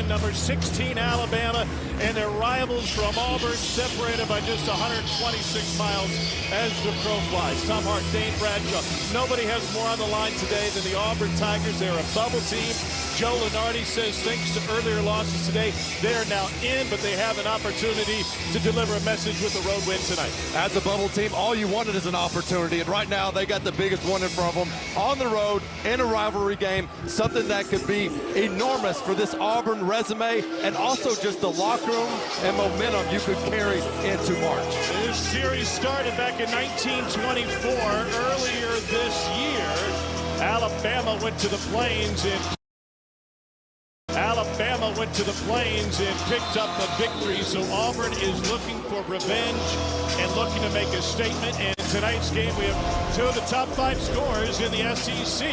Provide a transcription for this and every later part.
number 16 Alabama, and their rivals from Auburn separated by just 126 miles as the crow flies. Tom Hart, Dane Bradshaw. Nobody has more on the line today than the Auburn Tigers. They're a bubble team. Joe Lunardi says thanks to earlier losses today, they're now in, but they have an opportunity to deliver a message with a road win tonight. As a bubble team, all you wanted is an opportunity, and right now they got the biggest one in front of them on the road in a rivalry game, something that could be enormous for this Auburn resume, and also just the locker room and momentum you could carry into March. This series started back in 1924. Earlier this year, Alabama went to the Plains and picked up a victory. So Auburn is looking for revenge and looking to make a statement. And in tonight's game, we have two of the top 5 scorers in the SEC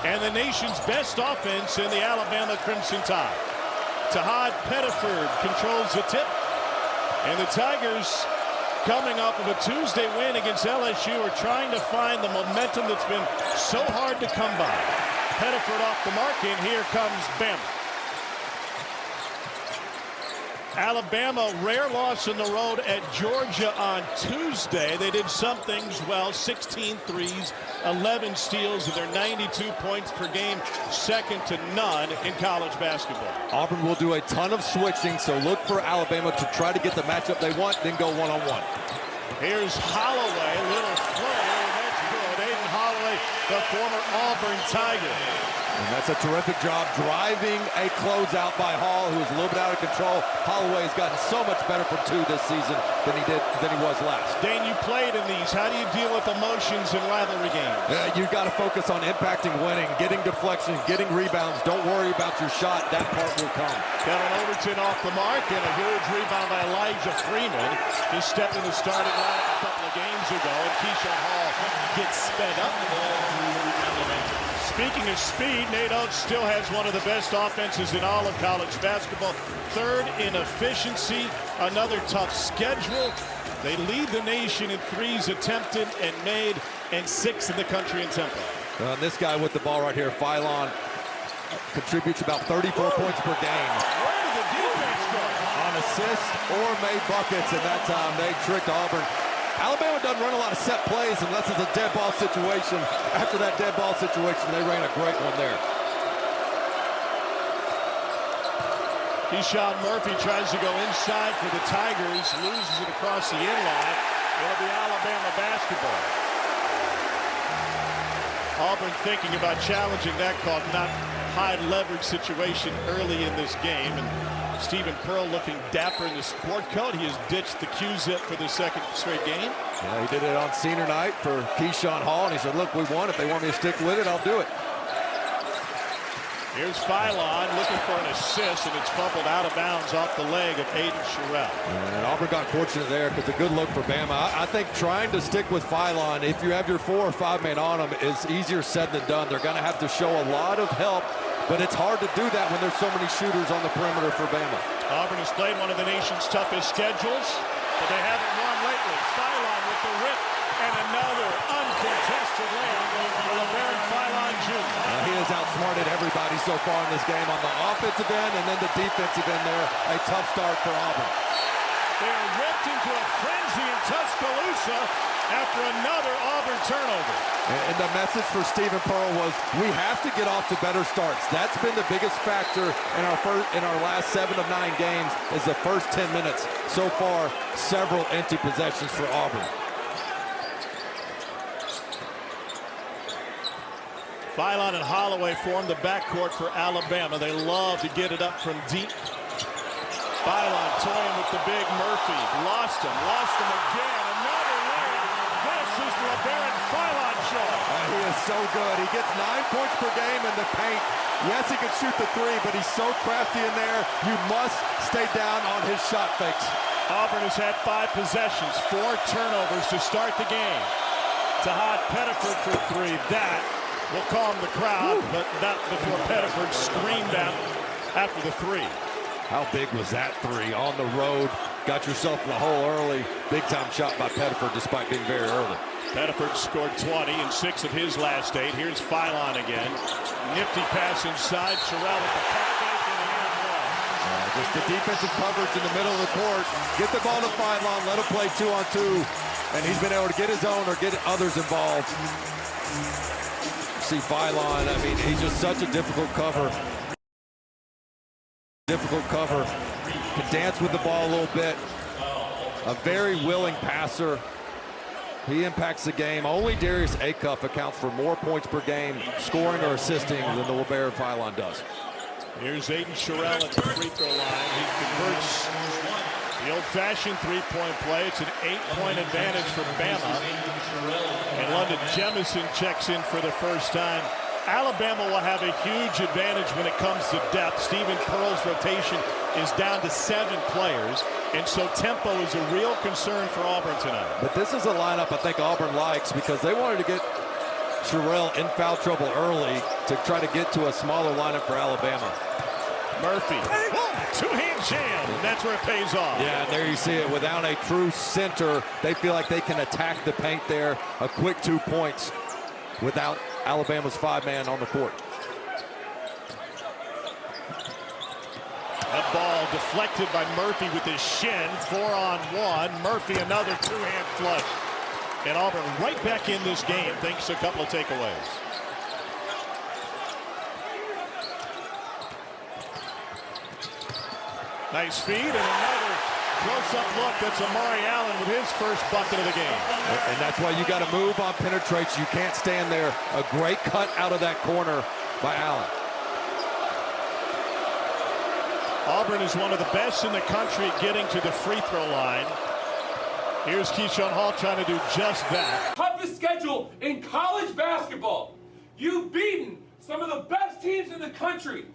and the nation's best offense in the Alabama Crimson Tide. Tahad Pettiford controls the tip, and the Tigers, coming off of a Tuesday win against LSU, are trying to find the momentum that's been so hard to come by. Pettiford off the mark, and here comes Bama. Alabama, rare loss on the road at Georgia on Tuesday. They did some things well, 16 threes, 11 steals, and they're 92 points per game, second to none in college basketball. Auburn will do a ton of switching, so look for Alabama to try to get the matchup they want, then go one-on-one. Here's Holloway, a little flare, that's good. Aiden Holloway, the former Auburn Tiger. And that's a terrific job driving a closeout by Hall, who is a little bit out of control. Holloway has gotten so much better from 2 this season than he was last. Dane, you played in these. How do you deal with emotions in rivalry games? You've got to focus on impacting winning, getting deflections, getting rebounds. Don't worry about your shot. That part will come. Kevin Overton off the mark, and a huge rebound by Elijah Freeman. He stepped in the starting line a couple of games ago, and Keyshawn Hall gets sped up. Speaking of speed, Nate Oates still has one of the best offenses in all of college basketball. 3rd in efficiency, another tough schedule. They lead the nation in threes attempted and made, and 6th in the country in tempo. This guy with the ball right here, Phylon, contributes about 34 points per game. Where did the defense go? On assists or made buckets, and that time they tricked Auburn. Alabama doesn't run a lot of set plays unless it's a dead ball situation. After that dead ball situation, they ran a great one there. Keyshawn Murphy tries to go inside for the Tigers, loses it across the inline. It'll be Alabama basketball. Auburn thinking about challenging that call, not high leverage situation early in this game. And Stephen Pearl looking dapper in the sport coat. He has ditched the Q-zip for the 2nd straight game. Yeah, he did it on senior night for Keyshawn Hall, and he said, look, we won. If they want me to stick with it, I'll do it. Here's Phylon looking for an assist, and it's fumbled out of bounds off the leg of Aiden Sherrell. And Auburn got fortunate there because a good look for Bama. I think trying to stick with Phylon, if you have your 4 or 5 man on him, is easier said than done. They're going to have to show a lot of help, but it's hard to do that when there's so many shooters on the perimeter for Bama. Auburn has played one of the nation's toughest schedules, but they haven't won lately. Phylon with the rip, and another uncontested layup for LeBaron Phylon Jr. He has outsmarted everybody so far in this game on the offensive end and then the defensive end there. A tough start for Auburn. They are ripped into a frenzy in Tuscaloosa after another Auburn turnover. And the message for Stephen Pearl was, we have to get off to better starts. That's been the biggest factor in our last 7 of 9 games, is the first 10 minutes. So far, several empty possessions for Auburn. Phylon and Holloway form the backcourt for Alabama. They love to get it up from deep. Phylon toying with the big Murphy. Lost him again. Another layup. This is the LeBaron Phylon show. He is so good. He gets 9 points per game in the paint. Yes, he can shoot the 3, but he's so crafty in there. You must stay down on his shot fakes. Auburn has had 5 possessions, 4 turnovers to start the game. Tahad Pettiford for 3. That will calm the crowd, but not before Pettiford screamed out after the 3. How big was that 3 on the road? Got yourself in the hole early. Big-time shot by Pettiford despite being very early. Pettiford scored 20 in 6 of his last 8. Here's Phylon again. Nifty pass inside. Sherrell with the pump fake and the air ball. Just the defensive coverage in the middle of the court. Get the ball to Phylon, let him play 2-on-2. And he's been able to get his own or get others involved. See Phylon, I mean, he's just such a difficult cover. Can dance with the ball a little bit. A very willing passer. He impacts the game. Only Darius Acuff accounts for more points per game, scoring or assisting, than the Libero Phylon does. Here's Aiden Sherrill at the free throw line. He converts the old-fashioned three-point play. It's an 8-point advantage for Bama. And London Jemison checks in for the first time. Alabama will have a huge advantage when it comes to depth. Stephen Pearl's rotation is down to 7 players, and so tempo is a real concern for Auburn tonight. But this is a lineup I think Auburn likes because they wanted to get Sherrill in foul trouble early to try to get to a smaller lineup for Alabama. Murphy, two-hand jam, and that's where it pays off. Yeah, and there you see it. Without a true center, they feel like they can attack the paint there. A quick 2 points without Alabama's 5-man on the court. That ball deflected by Murphy with his shin. 4-on-1. Murphy another two-hand flush. And Auburn right back in this game thanks to a couple of takeaways. Nice feed and another close-up look. That's Amari Allen with his first bucket of the game. And that's why you got to move on penetrates. You can't stand there. A great cut out of that corner by Allen. Auburn is one of the best in the country at getting to the free throw line. Here's Keyshawn Hall trying to do just that. Toughest schedule in college basketball. You've beaten some of the best teams in the country.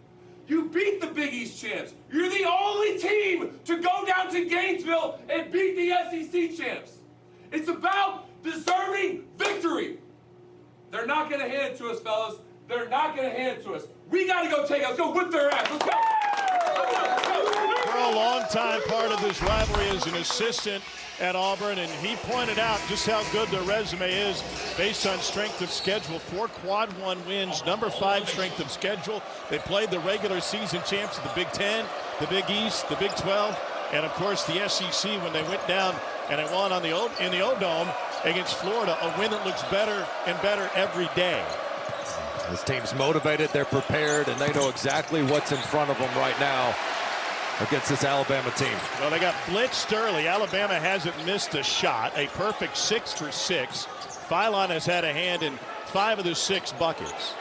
You beat the Big East champs. You're the only team to go down to Gainesville and beat the SEC champs. It's about deserving victory. They're not going to hand it to us, fellas. They're not going to hand it to us. We got to go take it. Let's go whip their ass. Let's go. For a long time, part of this rivalry as an assistant at Auburn, and he pointed out just how good their resume is based on strength of schedule. 4 quad 1 wins, number 5 strength of schedule. They played the regular season champs of the Big Ten, the Big East, the Big 12, and of course the SEC when they went down and they won on in the O-Dome against Florida, a win that looks better and better every day. This team's motivated, they're prepared, and they know exactly what's in front of them right now against this Alabama team. Well, they got blitzed early. Alabama hasn't missed a shot. A perfect 6 for 6. Phylon has had a hand in 5 of the 6 buckets.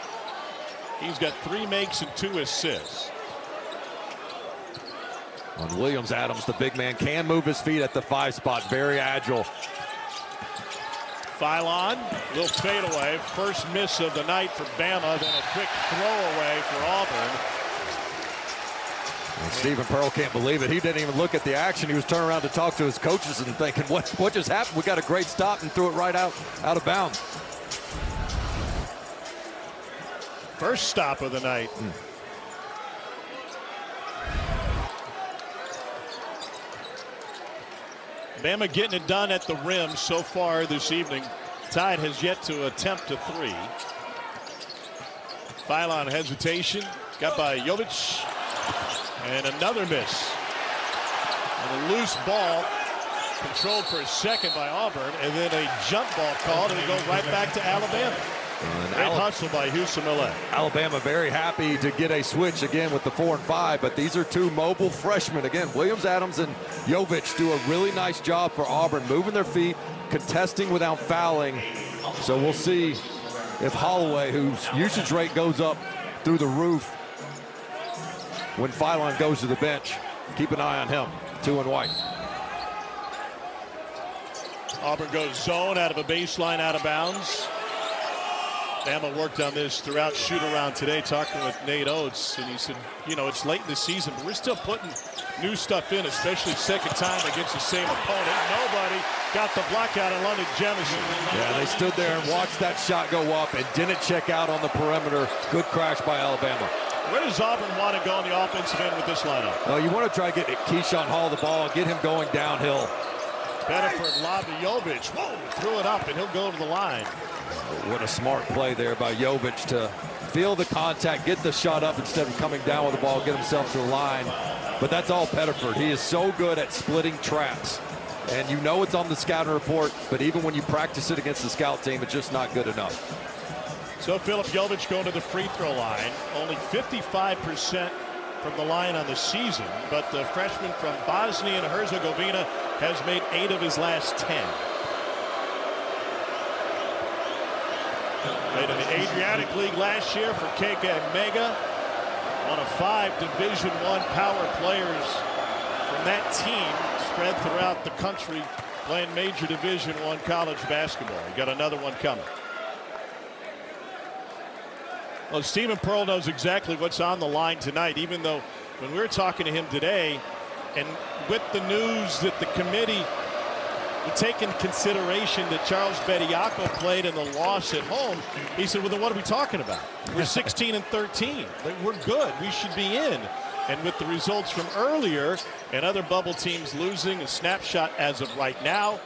He's got 3 makes and 2 assists. On Williams Adams, the big man can move his feet at the 5 spot. Very agile. Phylon, little fadeaway. First miss of the night for Bama, then a quick throwaway for Auburn. And Stephen Pearl can't believe it. He didn't even look at the action. He was turning around to talk to his coaches and thinking, what just happened? We got a great stop, and threw it right out of bounds. First stop of the night. Bama getting it done at the rim so far this evening. Tide has yet to attempt a 3. Phylon hesitation. Got by Jovic. And another miss. And a loose ball controlled for a second by Auburn. And then a jump ball called, and it goes right back to Alabama. Great hustle by Houston Millett. Alabama very happy to get a switch again with the 4 and 5, but these are 2 mobile freshmen. Again, Williams Adams and Jovic do a really nice job for Auburn, moving their feet, contesting without fouling. So we'll see if Holloway, whose usage rate goes up through the roof when Phylon goes to the bench. Keep an eye on him. 2 and white. Auburn goes zone out of a baseline, out of bounds. Bama worked on this throughout shoot-around today, talking with Nate Oates, and he said, you know, it's late in the season, but we're still putting new stuff in, especially second time against the same opponent. Nobody got the block out in London Jemison. Yeah, they stood there and watched that shot go up and didn't check out on the perimeter. Good crash by Alabama. Where does Auburn want to go on the offensive end with this lineup? Well, you want to try to get Keyshawn Hall the ball and get him going downhill. Bedford lob to Jovic. Whoa, threw it up, and he'll go to the line. What a smart play there by Jovic to feel the contact, get the shot up instead of coming down with the ball, get himself to the line. but that's all Pettiford. He is so good at splitting traps. And you know it's on the scouting report, but even when you practice it against the scout team, it's just not good enough. So Filip Jovic going to the free throw line. Only 55% from the line on the season, but the freshman from Bosnia and Herzegovina has made 8 of his last 10. Played in the Adriatic League last year for KK Mega. One of 5 Division I power players from that team spread throughout the country playing major Division I college basketball. You got another one coming. Well, Stephen Pearl knows exactly what's on the line tonight, even though when we were talking to him today, and with the news that the committee would take into consideration that Charles Bediako played in the loss at home, he said, well, then what are we talking about? We're 16-13. We're good. We should be in. And with the results from earlier and other bubble teams losing, a snapshot as of right now,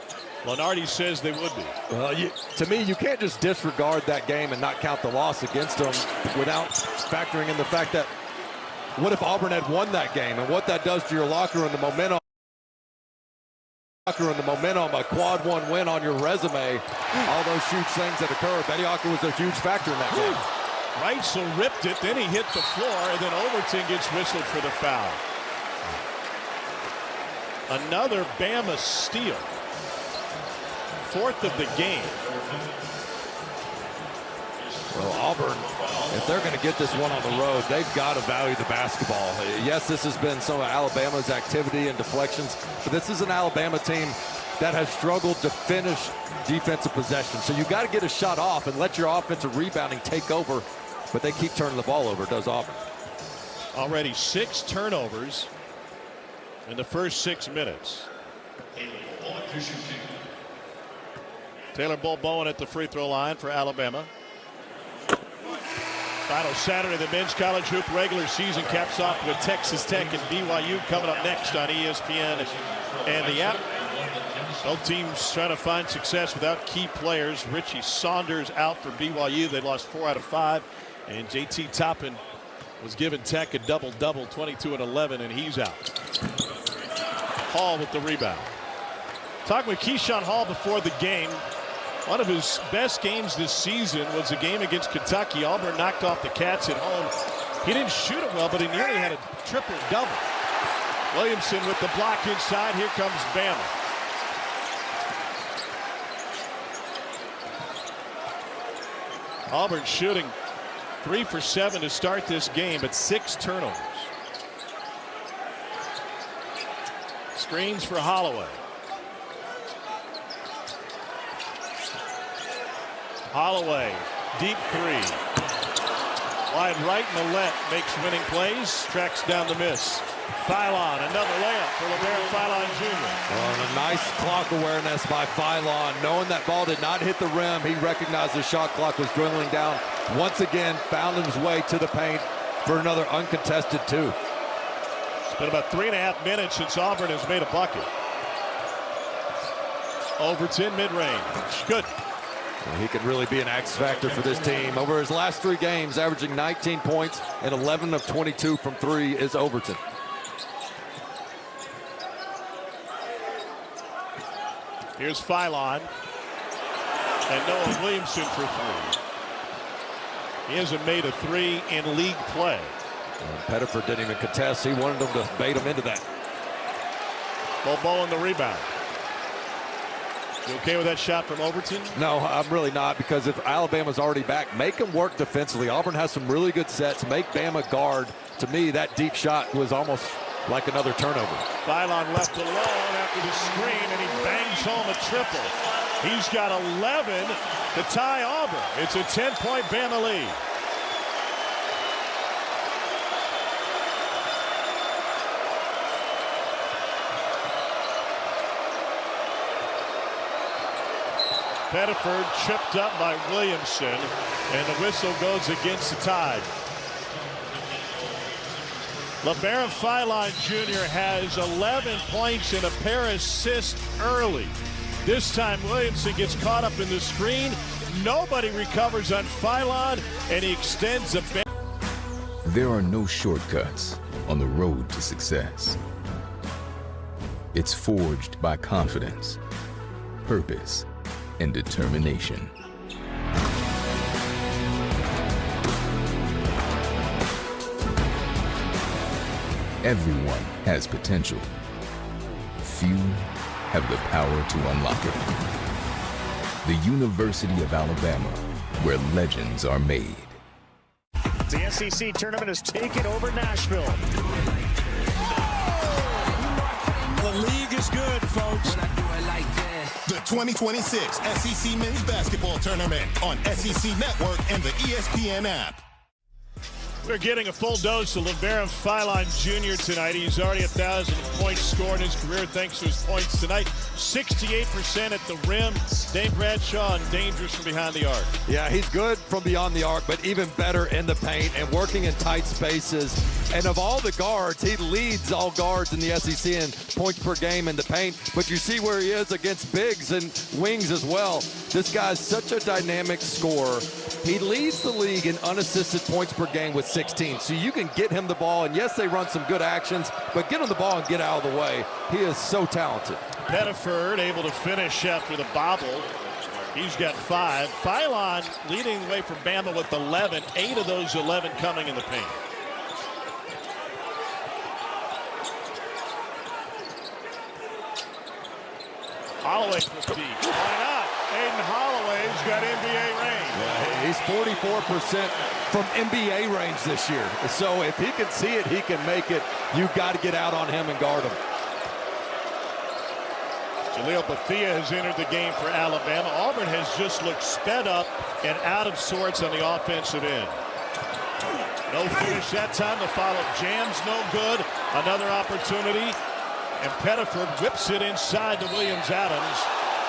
Lenardi says they would be. Well, to me, you can't just disregard that game and not count the loss against them without factoring in the fact that what if Auburn had won that game, and what that does to your locker room, the momentum. A quad 1 win on your resume, all those huge things that occur. Bediako was a huge factor in that game. Reitzel ripped it, then he hit the floor, and then Overton gets whistled for the foul. Another Bama steal. 4th of the game. Well, Auburn, if they're going to get this one on the road, they've got to value the basketball. Yes, this has been some of Alabama's activity and deflections, but this is an Alabama team that has struggled to finish defensive possession. So you got to get a shot off and let your offensive rebounding take over, but they keep turning the ball over, does Auburn. Already 6 turnovers in the first 6 minutes. Taylor Bowen at the free throw line for Alabama. Final Saturday, the men's college hoop regular season caps off with Texas Tech and BYU coming up next on ESPN and the app. Both teams trying to find success without key players. Richie Saunders out for BYU. They lost 4 out of 5. And JT Toppin was given Tech a double-double, 22 and 11, and he's out. Hall with the rebound. Talking with Keyshawn Hall before the game. One of his best games this season was a game against Kentucky. Auburn knocked off the Cats at home. He didn't shoot it well, but he nearly had a triple-double. Williamson with the block inside. Here comes Bama. Auburn shooting 3 for 7 to start this game, but 6 turnovers. Screens for Holloway. Holloway, deep 3. Wide right, Millette makes winning plays, tracks down the miss. Philon, another layup for LeBaron Philon Jr. Well, a nice clock awareness by Philon. Knowing that ball did not hit the rim, he recognized the shot clock was dwindling down. Once again, found his way to the paint for another uncontested 2. It's been about 3.5 minutes since Auburn has made a bucket. Overton mid-range, good. He could really be an X factor for this team. Over his last 3 games, averaging 19 points and 11 of 22 from 3 is Overton. Here's Philon. And Noah Williamson for 3. He hasn't made a 3 in league play. Pettiford didn't even contest. He wanted them to bait him into that. Bobo on the rebound. You okay with that shot from Overton? No, I'm really not, because if Alabama's already back, make them work defensively. Auburn has some really good sets. Make Bama guard. To me, that deep shot was almost like another turnover. Philon left alone after the screen, and he bangs home a triple. He's got 11 to tie Auburn. It's a 10-point Bama lead. Pettiford tripped up by Williamson, and the whistle goes against the Tide. LeBaron Philon Jr. has 11 points and a pair of assists early. This time Williamson gets caught up in the screen. Nobody recovers on Philon, and he extends a. There are no shortcuts. on the road to success. It's forged by confidence, purpose, and determination. Everyone has potential. Few have the power to unlock it. The University of Alabama, where legends are made. The SEC tournament has taken over Nashville. The league is good, folks. The 2026 SEC Men's Basketball Tournament on SEC Network and the ESPN app. We're getting a full dose of LeBaron Philon Jr. tonight. He's already 1,000 points scored in his career thanks to his points tonight. 68% at the rim. Dave Bradshaw and dangerous from behind the arc. Yeah, he's good from beyond the arc, but even better in the paint and working in tight spaces. And of all the guards, he leads all guards in the SEC in points per game in the paint. But you see where he is against bigs and wings as well. This guy's such a dynamic scorer. He leads the league in unassisted points per game with 16. So you can get him the ball, and yes, they run some good actions, but get him the ball and get out of the way. He is so talented. Pettiford able to finish after the bobble. He's got 5. Philon leading the way for Bama with 11. 8 of those 11 coming in the paint. Holloway from deep. Why not? Aiden Holloway's got NBA range. Yeah, he's 44% from NBA range this year. So if he can see it, he can make it. You got to get out on him and guard him. Jaleel Bethea has entered the game for Alabama. Auburn has just looked sped up and out of sorts on the offensive end. No finish that time. The follow-up jam's no good. Another opportunity. And Pettiford whips it inside to Williams-Adams,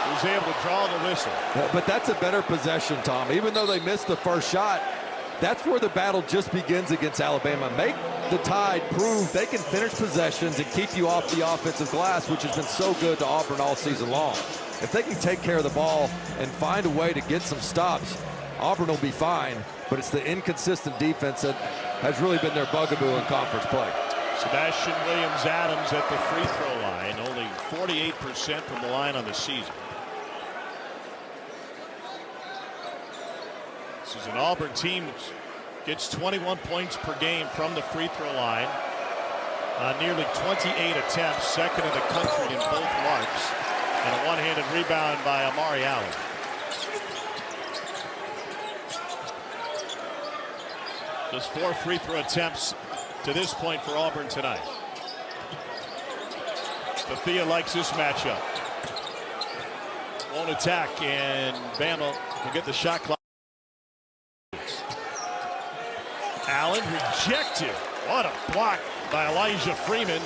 who's able to draw the whistle. But that's a better possession, Tom. Even though they missed the first shot, that's where the battle just begins against Alabama. Make the Tide prove they can finish possessions and keep you off the offensive glass, which has been so good to Auburn all season long. If they can take care of the ball and find a way to get some stops, Auburn will be fine. But it's the inconsistent defense that has really been their bugaboo in conference play. Sebastian Williams-Adams at the free throw line, only 48% from the line on the season. This is an Auburn team that gets 21 points per game from the free throw line. Nearly 28 attempts, second in the country in both marks. And a one-handed rebound by Amari Allen. Just 4 free throw attempts to this point for Auburn tonight. Bethea likes this matchup. Won't attack, and Bama will get the shot clock. Allen rejected. What a block by Elijah Freeman.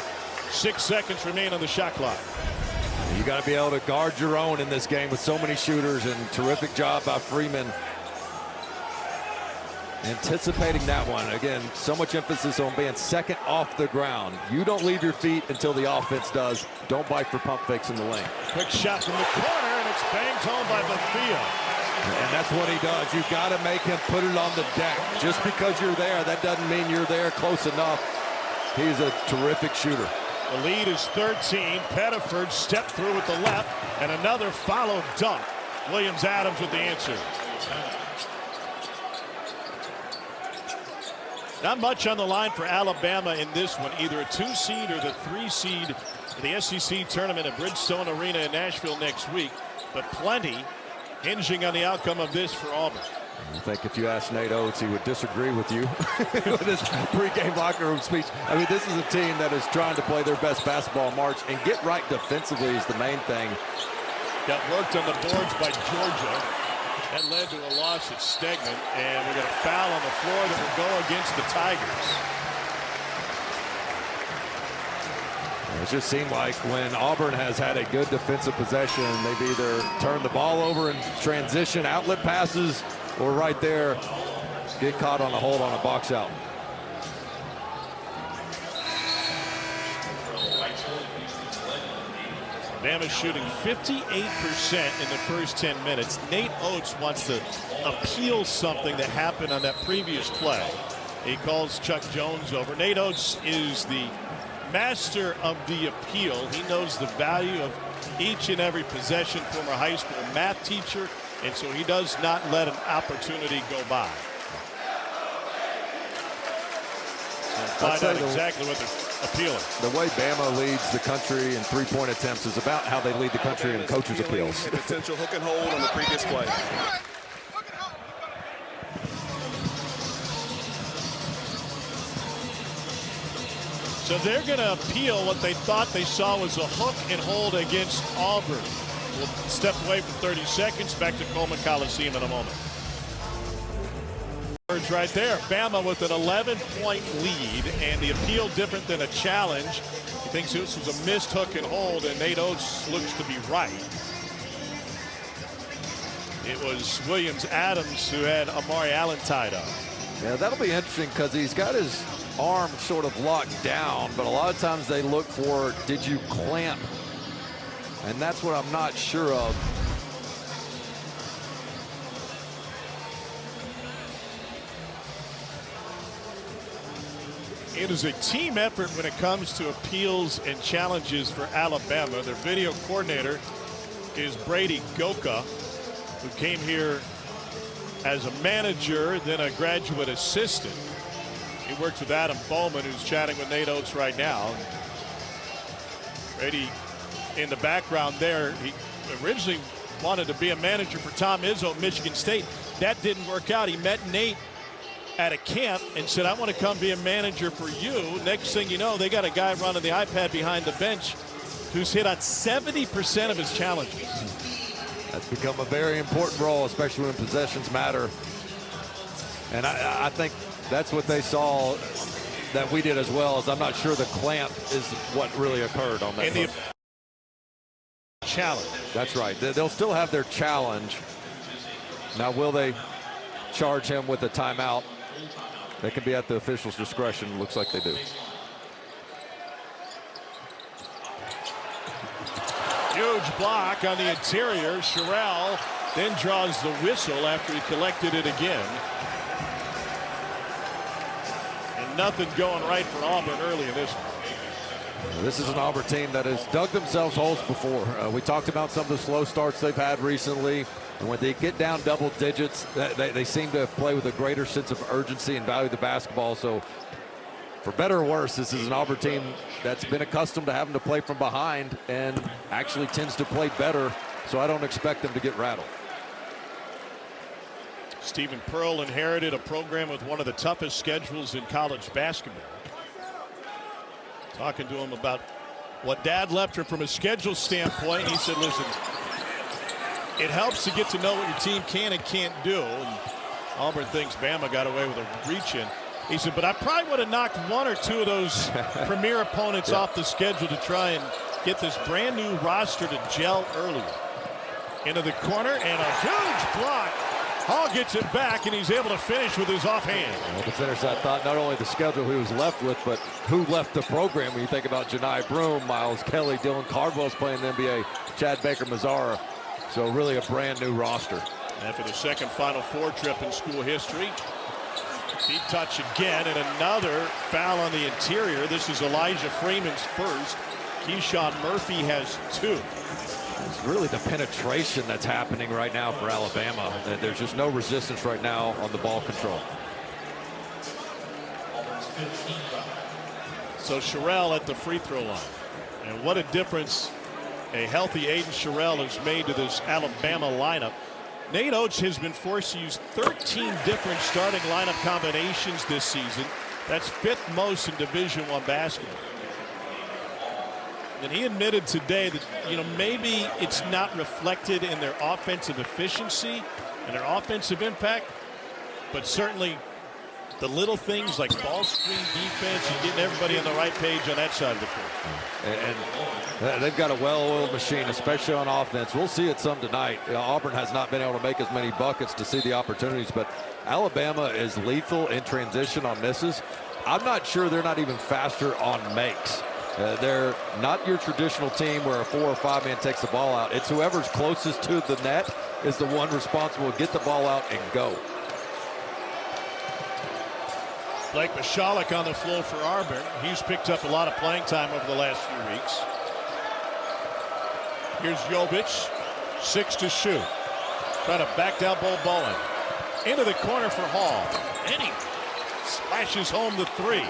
6 seconds remain on the shot clock. You got to be able to guard your own in this game with so many shooters, and terrific job by Freeman. Anticipating that one. Again, so much emphasis on being second off the ground. You don't leave your feet until the offense does. Don't bite for pump fakes in the lane. Quick shot from the corner, and it's banged home by Bethea. And that's what he does. You've got to make him put it on the deck. Just because you're there, that doesn't mean you're there close enough. He's a terrific shooter. The lead is 13. Pettiford stepped through with the left, and another follow dunk. Williams-Adams with the answer. Not much on the line for Alabama in this one, either a 2 seed or the 3 seed in the SEC tournament at Bridgestone Arena in Nashville next week, but plenty hinging on the outcome of this for Auburn. I think if you ask Nate Oates, he would disagree with you with his pregame locker room speech. I mean, this is a team that is trying to play their best basketball in March, and get right defensively is the main thing. Got worked on the boards by Georgia. That led to a loss at Stegman, and we got a foul on the floor that will go against the Tigers. It just seemed like when Auburn has had a good defensive possession, they've either turned the ball over in transition outlet passes, or right there get caught on a hold on a box out. Bama's shooting 58% in the first 10 minutes. Nate Oates wants to appeal something that happened on that previous play. He calls Chuck Jones over. Nate Oates is the master of the appeal. He knows the value of each and every possession. Former high school math teacher, and so he does not let an opportunity go by. So find out exactly what they're appealing. The way Bama leads the country in three-point attempts is about how they lead the country in coaches' appeals. A potential hook and hold on the previous play. So they're going to appeal what they thought they saw was a hook and hold against Auburn. We'll step away for 30 seconds. Back to Coleman Coliseum in a moment. Right there, Bama with an 11-point lead, and the appeal different than a challenge. He thinks this was a missed hook and hold, and Nate Oates looks to be right. It was Williams-Adams who had Amari Allen tied up. Yeah, that'll be interesting because he's got his arm sort of locked down, but a lot of times they look for, did you clamp? And that's what I'm not sure of. It is a team effort when it comes to appeals and challenges for Alabama. Their video coordinator is Brady Goka, who came here as a manager, then a graduate assistant. He works with Adam Bowman, who's chatting with Nate Oates right now. Brady in the background there. He originally wanted to be a manager for Tom Izzo at Michigan State. That didn't work out. He met Nate at a camp and said, I want to come be a manager for you. Next thing you know, they got a guy running the iPad behind the bench who's hit on 70% of his challenges. That's become a very important role, especially when possessions matter. And I think that's what they saw that we did as well. Is I'm not sure the clamp is what really occurred on that. And the challenge. That's right. They'll still have their challenge. Now, will they charge him with a timeout? They can be at the official's discretion. Looks like they do. Huge block on the interior. Sherrell then draws the whistle after he collected it again. And nothing going right for Auburn early in this one. This is an Auburn team that has dug themselves holes before. We talked about some of the slow starts they've had recently. And when they get down double digits, they seem to play with a greater sense of urgency and value the basketball. So for better or worse, this is an Auburn team that's been accustomed to having to play from behind and actually tends to play better. So I don't expect them to get rattled. Stephen Pearl inherited a program with one of the toughest schedules in college basketball. Talking to him about what Dad left her from a schedule standpoint, he said, listen, it helps to get to know what your team can and can't do. And Auburn thinks Bama got away with a reach-in. He said, but I probably would have knocked one or two of those premier opponents off the schedule to try and get this brand new roster to gel earlier. Into the corner and a huge block. Hall gets it back, and he's able to finish with his offhand. Well, to finish that thought, not only the schedule he was left with, but who left the program. When you think about Janai Broome, Miles Kelly, Dylan Cardwell's playing the NBA, Chad Baker-Mazara. So really a brand new roster. And for the second Final Four trip in school history, deep touch again, and another foul on the interior. This is Elijah Freeman's first. Keyshawn Murphy has two. It's really the penetration that's happening right now for Alabama. There's just no resistance right now on the ball control. So Sherrell at the free throw line. And what a difference a healthy Aiden Sherrell has made to this Alabama lineup. Nate Oates has been forced to use 13 different starting lineup combinations this season. That's fifth most in Division I basketball. And he admitted today that, maybe it's not reflected in their offensive efficiency and their offensive impact, but certainly the little things like ball screen defense and getting everybody on the right page on that side of the court. And they've got a well-oiled machine, especially on offense. We'll see it some tonight. Auburn has not been able to make as many buckets to see the opportunities, but Alabama is lethal in transition on misses. I'm not sure they're not even faster on makes. They're not your traditional team where a 4 or 5 man takes the ball out. It's whoever's closest to the net is the one responsible to get the ball out and go. Blake Michalek on the floor for Auburn. He's picked up a lot of playing time over the last few weeks. Here's Jovic, 6 to shoot. Trying to back down Bowen. Into the corner for Hall. And he splashes home the 3. And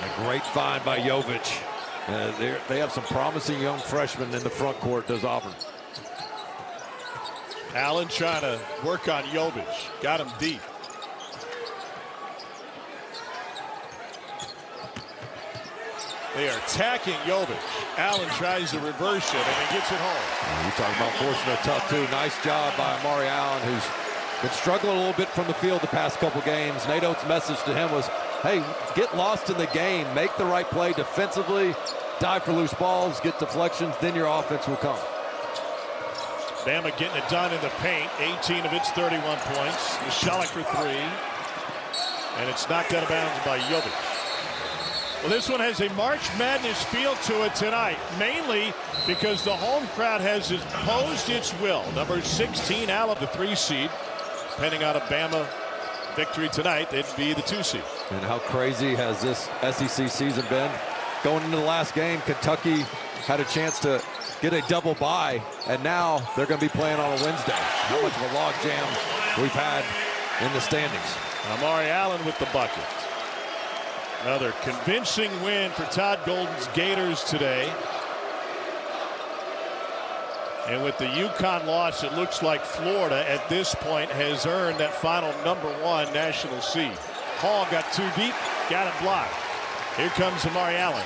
a great find by Jovic. They have some promising young freshmen in the front court, does Auburn. Allen trying to work on Jovic. Got him deep. They are attacking Jovic. Allen tries to reverse it, and he gets it home. You're talking about forcing a tough two. Nice job by Amari Allen, who's been struggling a little bit from the field the past couple games. Nate Oates' message to him was, hey, get lost in the game. Make the right play defensively. Dive for loose balls. Get deflections. Then your offense will come. Bama getting it done in the paint. 18 of its 31 points. Michalek for 3. And it's knocked out of bounds by Jovic. Well, this one has a March Madness feel to it tonight, mainly because the home crowd has imposed its will. Number 16 out of the 3 seed. Depending on a Bama victory tonight, they'd be the 2 seed. And how crazy has this SEC season been? Going into the last game, Kentucky had a chance to get a double bye, and now they're going to be playing on a Wednesday. How much of a log jam we've had in the standings. Amari Allen with the bucket. Another convincing win for Todd Golden's Gators today. And with the UConn loss, it looks like Florida at this point has earned that final #1 national seed. Hall got too deep, got it blocked. Here comes Amari Allen.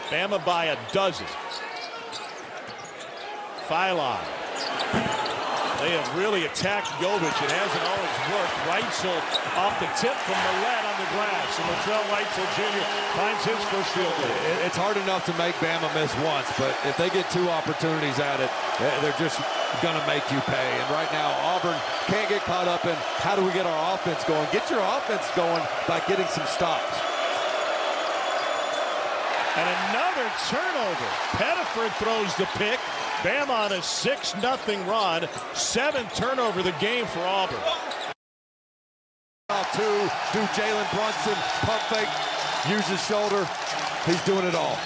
Bama by a dozen. Phylon. They have really attacked Jovic. It hasn't always worked. Reitzel off the tip from Millett on the glass. And Latrell Reitzel Jr. finds his first field goal. It's hard enough to make Bama miss once, but if they get 2 opportunities at it, they're just going to make you pay. And right now, Auburn can't get caught up in how do we get our offense going. Get your offense going by getting some stops. And another turnover. Pettiford throws the pick. Bama on a 6-0 run. 7th turnover the game for Auburn. 2, do Jalen Brunson, pump fake, use his shoulder. He's doing it all.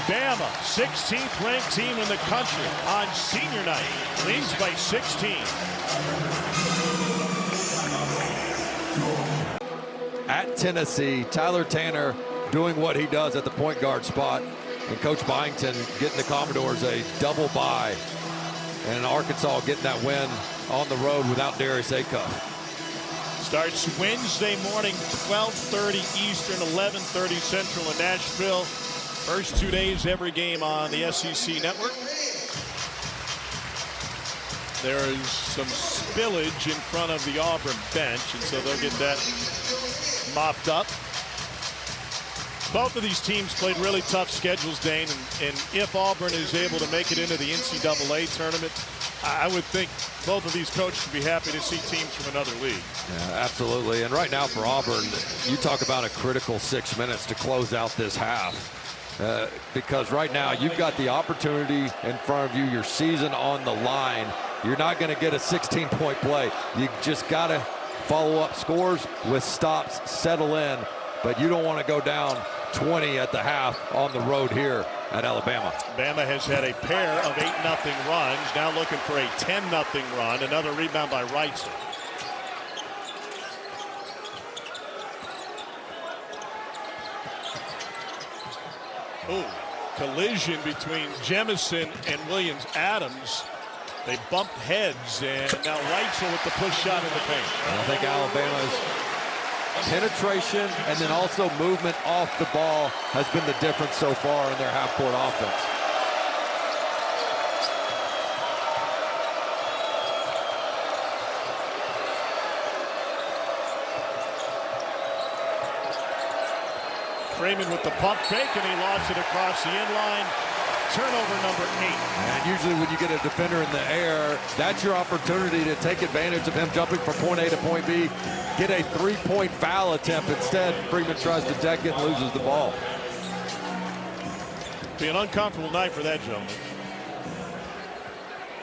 Bama, 16th ranked team in the country on senior night. Leads by 16. At Tennessee, Tyler Tanner doing what he does at the point guard spot. And Coach Byington getting the Commodores a double bye. And Arkansas getting that win on the road without Darius Acuff. Starts Wednesday morning, 12:30 Eastern, 11:30 Central in Nashville. First 2 days, every game on the SEC network. There is some spillage in front of the Auburn bench, and so they'll get that mopped up. Both of these teams played really tough schedules, Dane, and if Auburn is able to make it into the NCAA tournament, I would think both of these coaches would be happy to see teams from another league. Yeah, absolutely. And right now for Auburn, you talk about a critical 6 minutes to close out this half. Because right now you've got the opportunity in front of you, your season on the line. You're not going to get a 16-point play. You just got to follow up scores with stops, settle in. But you don't want to go down 20 at the half on the road here at Alabama. Bama has had a pair of 8-0 runs, now looking for a 10-0 run. Another rebound by Reitzel. Ooh, collision between Jemison and Williams-Adams. They bumped heads, and now Reitzel with the push shot in the paint. And I think Alabama's penetration and then also movement off the ball has been the difference so far in their half-court offense. Freeman with the pump fake, and he lost it across the inline. Turnover number 8. And usually when you get a defender in the air, that's your opportunity to take advantage of him jumping from point A to point B, get a 3-point foul attempt. Instead, Freeman tries to deck it and loses the ball. Be an uncomfortable night for that gentleman.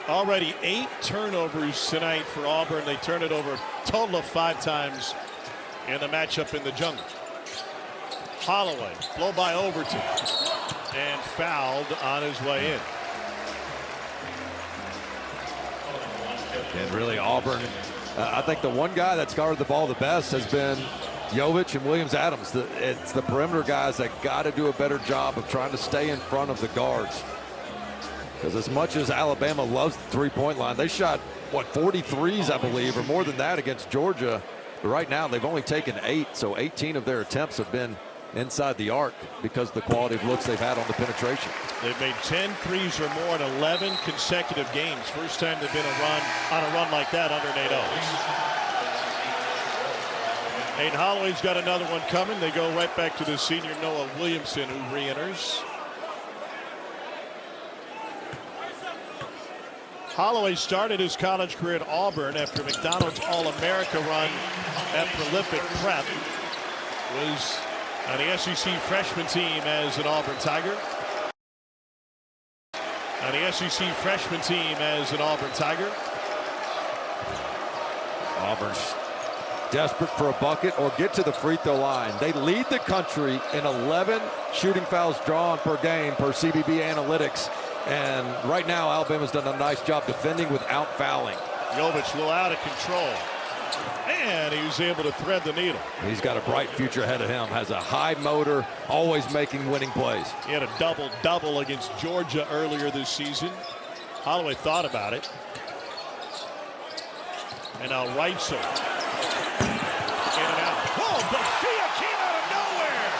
Already 8 turnovers tonight for Auburn. They turn it over a total of 5 times in the matchup in the jungle. Holloway, blow by Overton, and fouled on his way in. And really Auburn, I think the one guy that's guarded the ball the best has been Jovic and Williams-Adams. It's the perimeter guys that got to do a better job of trying to stay in front of the guards. Because as much as Alabama loves the three-point line, they shot, what, 43s, I believe, or more than that against Georgia. But right now, they've only taken 8, so 18 of their attempts have been inside the arc because of the quality of looks they've had on the penetration. They've made 10 threes or more in 11 consecutive games. First time they've been on a run like that under Nate Oates. Nate Holloway's got another one coming. They go right back to the senior Noah Williamson, who re-enters. Holloway started his college career at Auburn after McDonald's All-America run at prolific prep. Was on the SEC freshman team as an Auburn Tiger. On the SEC freshman team as an Auburn Tiger. Auburn's desperate for a bucket or get to the free throw line. They lead the country in 11 shooting fouls drawn per game per CBB analytics. And right now, Alabama's done a nice job defending without fouling. Jovic a little out of control. And he was able to thread the needle. He's got a bright future ahead of him. Has a high motor, always making winning plays. He had a double-double against Georgia earlier this season. Holloway thought about it. And now Reitzel. In and out. Oh, Bafia came out of nowhere.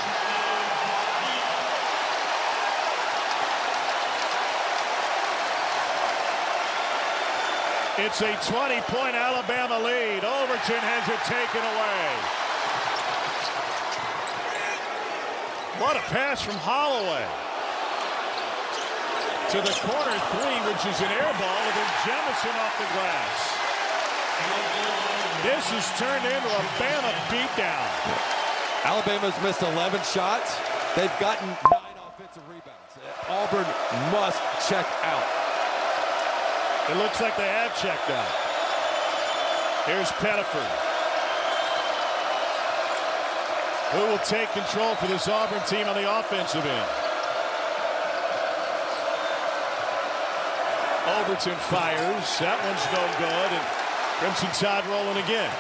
It's a 20-point Alabama lead. Overton has it taken away. What a pass from Holloway. To the corner three, which is an air ball, and then Jemison off the glass. This has turned into a Bama beatdown. Alabama's missed 11 shots. They've gotten 9 offensive rebounds. Auburn must check out. It looks like they have checked out. Here's Pettiford, who will take control for this Auburn team on the offensive end. Overton fires. That one's no good. And Crimson Tide rolling again.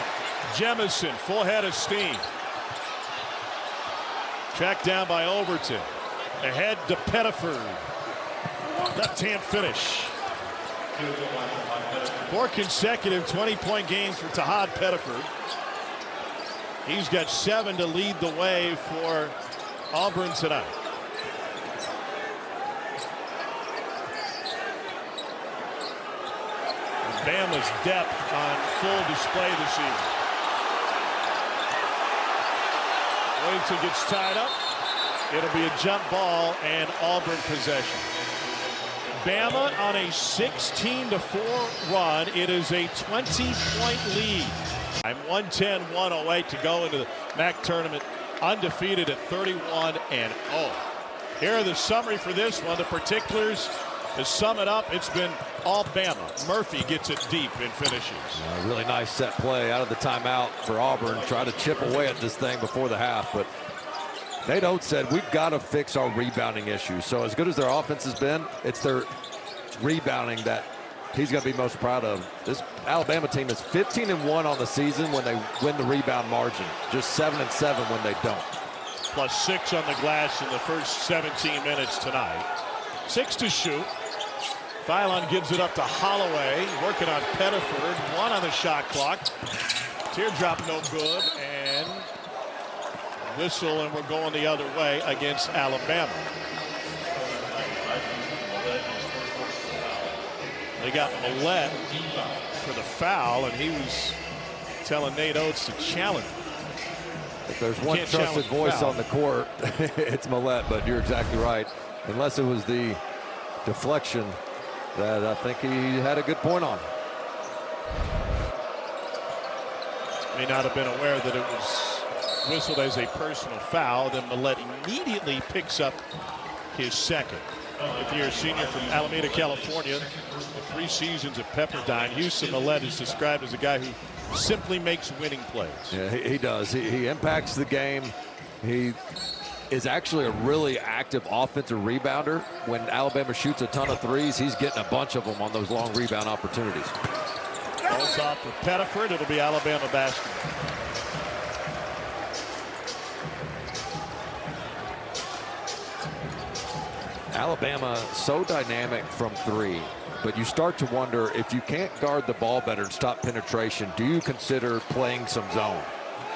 Jemison, full head of steam. Tracked down by Overton. Ahead to Pettiford. Left-hand finish. 4 consecutive 20-point games for Tahad Pettiford. He's got 7 to lead the way for Auburn tonight. Bama's depth on full display this evening. Williamson gets tied up. It'll be a jump ball and Auburn possession. Bama on a 16-4 run. It is a 20-point lead. I'm 110-108 to go into the MAC tournament undefeated at 31-0. Here are the summary for this one. The particulars to sum it up, it's been all Bama. Murphy gets it deep and finishes. A really nice set play out of the timeout for Auburn. Try to chip away at this thing before the half, but Nate Oates said we've got to fix our rebounding issues. So as good as their offense has been, it's their rebounding that he's going to be most proud of. This Alabama team is 15-1 on the season when they win the rebound margin. Just 7-7 when they don't. Plus 6 on the glass in the first 17 minutes tonight. 6 to shoot. Phylon gives it up to Holloway, working on Pettiford. 1 on the shot clock. Teardrop no good, and whistle, and we're going the other way against Alabama. They got Millette for the foul, and he was telling Nate Oates to challenge him. If there's one trusted voice on the court, it's Millette, but you're exactly right. Unless it was the deflection that I think he had a good point on. May not have been aware that it was whistled as a personal foul. Then Millette immediately picks up his second. Fifth-year senior from Alameda, California. 3 seasons at Pepperdine. Houston Millett is described as a guy who simply makes winning plays. Yeah, he does. He impacts the game. He is actually a really active offensive rebounder. When Alabama shoots a ton of threes, he's getting a bunch of them on those long rebound opportunities. Ball's off for Pettiford. It'll be Alabama basketball. Alabama so dynamic from 3, but you start to wonder, if you can't guard the ball better and stop penetration, do you consider playing some zone?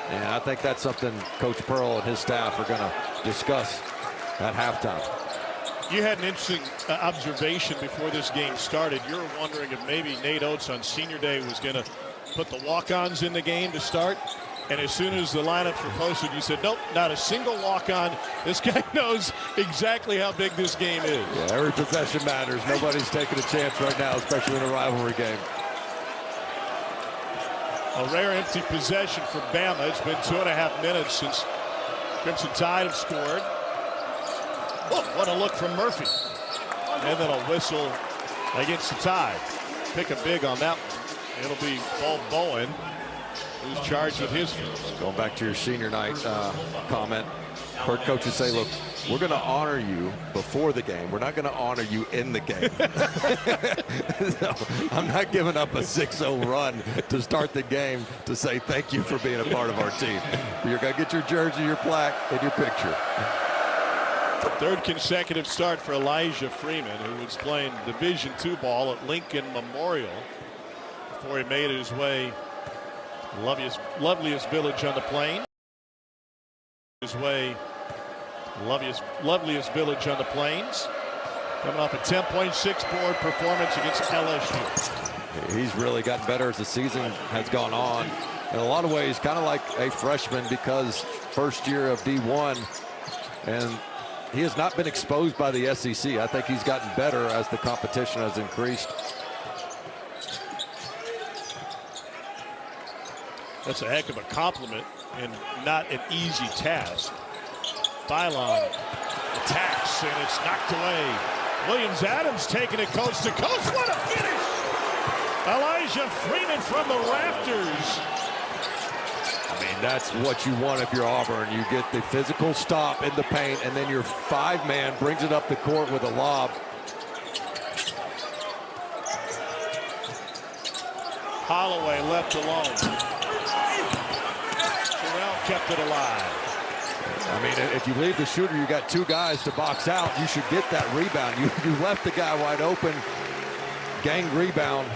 And I think that's something Coach Pearl and his staff are going to discuss at halftime. You had an interesting observation before this game started. You were wondering if maybe Nate Oates on senior day was going to put the walk-ons in the game to start. And as soon as the lineups were posted, you said, nope, not a single walk-on. This guy knows exactly how big this game is. Yeah, every possession matters. Nobody's taking a chance right now, especially in a rivalry game. A rare empty possession for Bama. It's been 2.5 minutes since Crimson Tide have scored. Oh, what a look from Murphy. And then a whistle against the Tide. Pick a big on that one. It'll be Paul Bowen, who's charged with his first. Going back to your senior night comment, heard coaches say, look, we're going to honor you before the game. We're not going to honor you in the game. So, I'm not giving up a 6-0 run to start the game to say thank you for being a part of our team. You're going to get your jersey, your plaque, and your picture. Third consecutive start for Elijah Freeman, who was playing Division II ball at Lincoln Memorial before he made his way loveliest village on the plain. Loveliest village on the plains. Coming off a 10.6 board performance against LSU. He's really gotten better as the season has gone on. In a lot of ways, kind of like a freshman, because first year of D1, and he has not been exposed by the SEC. I think he's gotten better as the competition has increased. That's a heck of a compliment and not an easy task. Phylon attacks, and it's knocked away. Williams-Adams taking it coast to coast. What a finish! Elijah Freeman from the rafters. I mean, that's what you want if you're Auburn. You get the physical stop in the paint, and then your 5-man brings it up the court with a lob. Holloway left alone. Terrell kept it alive. I mean, if you leave the shooter, you got 2 guys to box out. You should get that rebound. You left the guy wide open. Gang rebound.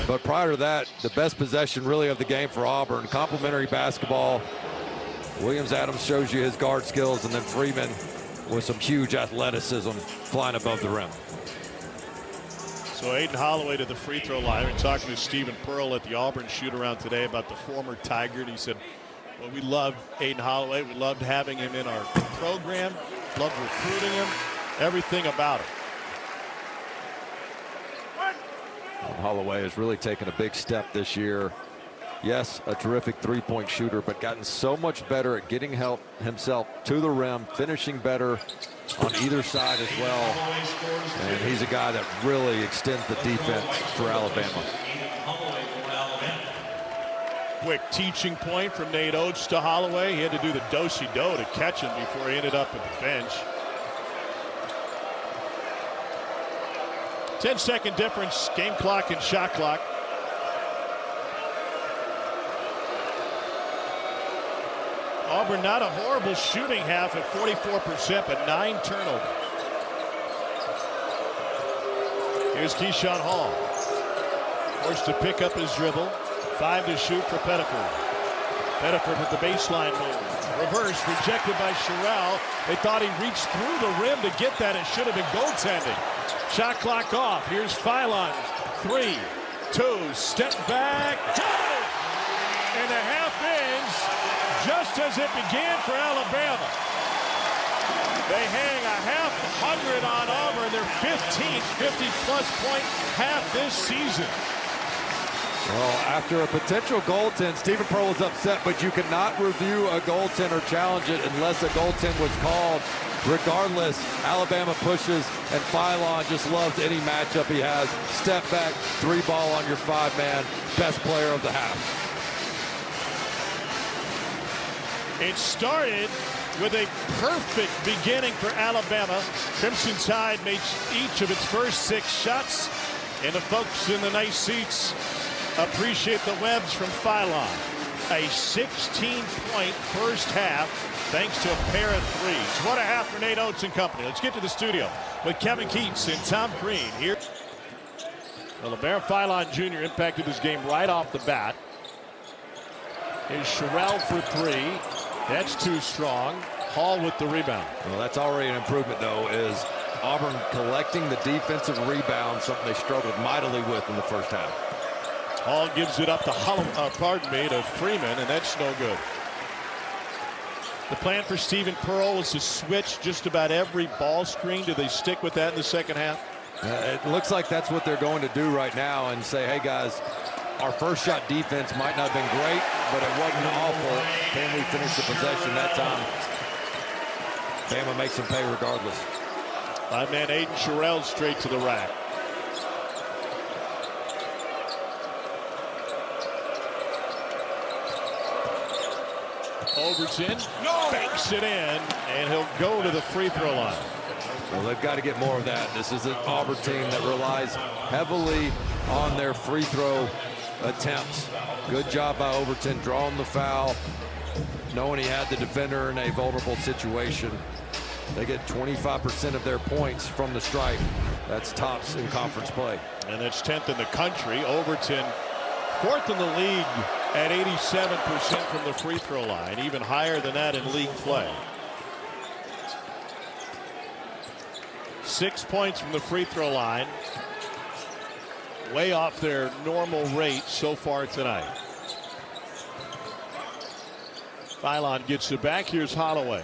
But prior to that, the best possession really of the game for Auburn. Complimentary basketball. Williams-Adams shows you his guard skills, and then Freeman with some huge athleticism flying above the rim. So Aiden Holloway to the free throw line. We're talking to Stephen Pearl at the Auburn shoot-around today about the former Tiger. And he said, well, we loved Aiden Holloway. We loved having him in our program. Loved recruiting him. Everything about it. Holloway has really taken a big step this year. Yes, a terrific three-point shooter, but gotten so much better at getting himself to the rim, finishing better on either side as well. And he's a guy that really extends the defense for Alabama. Quick teaching point from Nate Oates to Holloway. He had to do the do-si-do to catch him before he ended up at the bench. 10-second difference, game clock and shot clock. Auburn not a horrible shooting half at 44%, but 9 turnovers. Here's Keyshawn Hall. Forced to pick up his dribble. 5 to shoot for Pettiford. Pettiford with the baseline move. Reverse, rejected by Sherrell. They thought he reached through the rim to get that. It should have been goaltending. Shot clock off. Here's Phylon. 3, 2, step back. Got it! And a half inch, just as it began for Alabama. They hang a 100 on Auburn, their 15th 50-plus point half this season. Well, after a potential goaltend, Stephen Pearl is upset, but you cannot review a goaltend or challenge it unless a goaltend was called Regardless, Alabama pushes, and Philon just loves any matchup he has. Step back, 3-ball on your 5-man, best player of the half. It started with a perfect beginning for Alabama. Crimson Tide made each of its first 6 shots, and the folks in the nice seats appreciate the webs from Philon. A 16-point first half thanks to a pair of threes. What a half for Nate Oates and company. Let's get to the studio with Kevin Keats and Tom Green here. Well, LeBaron Philon Jr. impacted this game right off the bat. Here's Sherrell for 3. That's too strong. Hall with the rebound. Well, that's already an improvement, though, is Auburn collecting the defensive rebound, something they struggled mightily with in the first half. Hall gives it up to to Freeman, and that's no good. The plan for Stephen Pearl was to switch just about every ball screen. Do they stick with that in the second half? It looks like that's what they're going to do right now and say, hey, guys, our first shot defense might not have been great, but it wasn't awful. Can we finish the possession that time? Bama makes them pay regardless. 5-man Aiden Sherrell straight to the rack. Overton banks it in, and he'll go to the free throw line. Well, they've got to get more of that. This is an Auburn team that relies heavily on their free throw attempts. Good job by Overton drawing the foul, knowing he had the defender in a vulnerable situation. They get 25% of their points from the stripe. That's tops in conference play. And that's 10th in the country. Overton 4th in the league at 87% from the free throw line, even higher than that in league play. 6 points from the free throw line. Way off their normal rate so far tonight. Philon gets it back. Here's Holloway.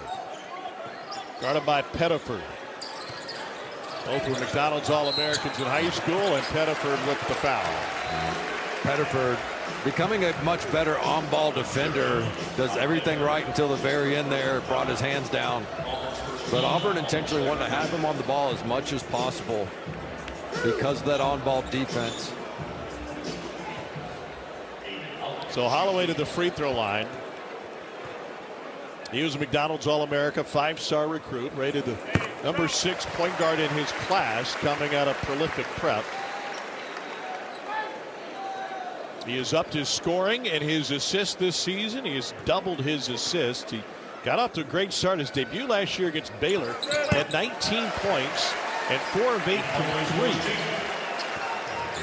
Guarded by Pettiford. Both were McDonald's All-Americans in high school, and Pettiford with the foul. Pettiford becoming a much better on-ball defender. Does everything right until the very end there. Brought his hands down. But Auburn intentionally wanted to have him on the ball as much as possible because of that on-ball defense. So Holloway to the free throw line. He was a McDonald's All-America, 5-star recruit, rated the number 6 point guard in his class, coming out of prolific prep. He has upped his scoring and his assists this season. He has doubled his assists. He got off to a great start. His debut last year against Baylor had 19 points and 4 of 8 from 3.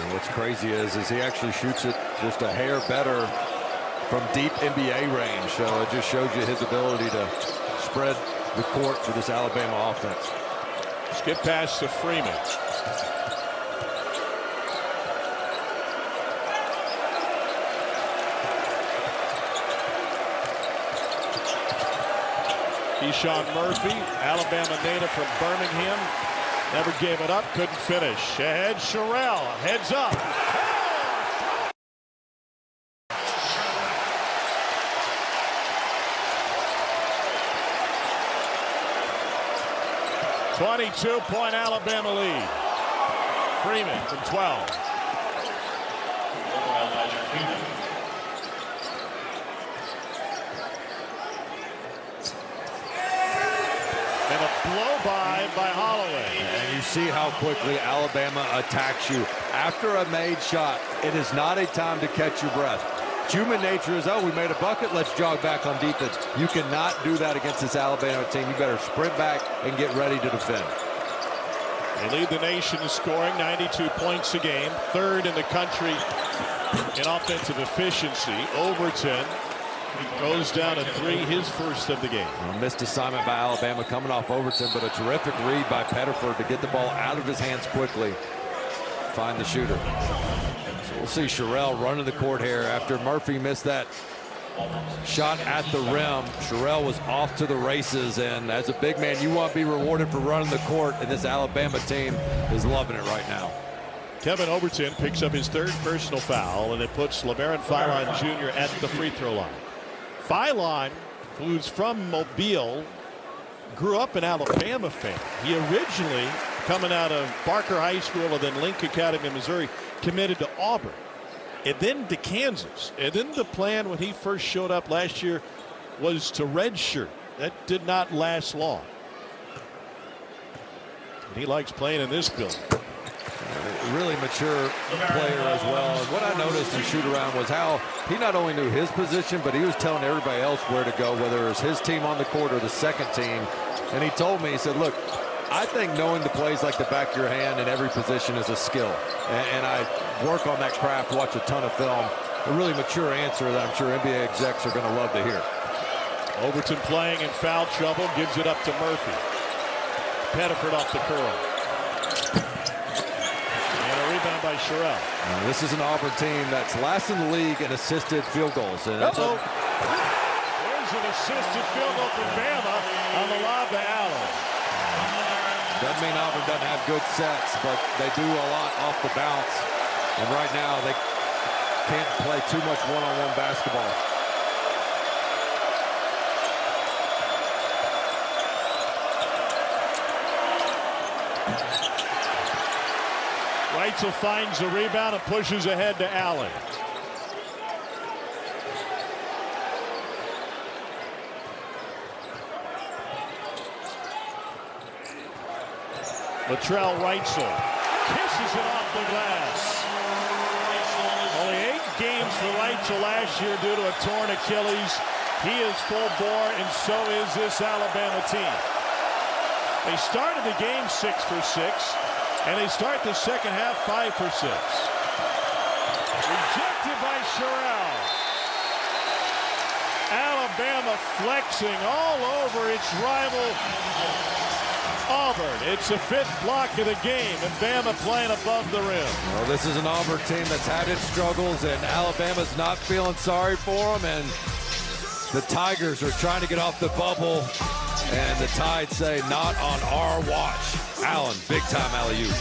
And what's crazy is he actually shoots it just a hair better from deep NBA range. So it just shows you his ability to spread the court for this Alabama offense. Skip pass to Freeman. Deshaun Murphy, Alabama native from Birmingham, never gave it up, couldn't finish. Ahead, Sherrell, heads up. 22-point Alabama lead. Freeman from 12. And a blow-by Holloway. And you see how quickly Alabama attacks you. After a made shot, it is not a time to catch your breath. Human nature is, oh, we made a bucket, let's jog back on defense. You cannot do that against this Alabama team. You better sprint back and get ready to defend. They lead the nation in scoring, 92 points a game, 3rd in the country in offensive efficiency. Overton goes down a 3, his first of the game. Well, missed assignment by Alabama coming off Overton, but a terrific read by Pettiford to get the ball out of his hands quickly. Find the shooter. So we'll see Sherrell running the court here after Murphy missed that shot at the rim. Sherrell was off to the races, and as a big man, you want to be rewarded for running the court, and this Alabama team is loving it right now. Kevin Overton picks up his 3rd personal foul, and it puts LeBaron Philon Jr. at the free throw line. Philon, who's from Mobile, grew up an Alabama fan. He originally, coming out of Barker High School and then Link Academy in Missouri, committed to Auburn and then to Kansas. And then the plan when he first showed up last year was to redshirt. That did not last long. And he likes playing in this building. Really mature player as well. And what I noticed in shoot around was how he not only knew his position, but he was telling everybody else where to go, whether it was his team on the court or the second team. And he told me, he said, look, I think knowing the plays like the back of your hand in every position is a skill. And I work on that craft, watch a ton of film. A really mature answer that I'm sure NBA execs are going to love to hear. Overton playing in foul trouble, gives it up to Murphy. Pettiford off the curl. Rebound by Sherrell. This is an Auburn team that's last in the league in assisted field goals. And there's an assisted field goal from Bama on the lob to Allen. Doesn't mean Auburn doesn't have good sets, but they do a lot off the bounce. And right now they can't play too much one-on-one basketball. Reitzel finds the rebound and pushes ahead to Allen. Latrell Reitzel kisses it off the glass. Only 8 games for Reitzel last year due to a torn Achilles. He is full bore, and so is this Alabama team. They started the game 6 for 6. And they start the second half 5 for 6. Rejected by Sherrell. Alabama flexing all over its rival Auburn. It's the 5th block of the game, and Bama playing above the rim. Well, this is an Auburn team that's had its struggles, and Alabama's not feeling sorry for them. And the Tigers are trying to get off the bubble, and the Tide say, not on our watch. Allen, big-time alley-oop.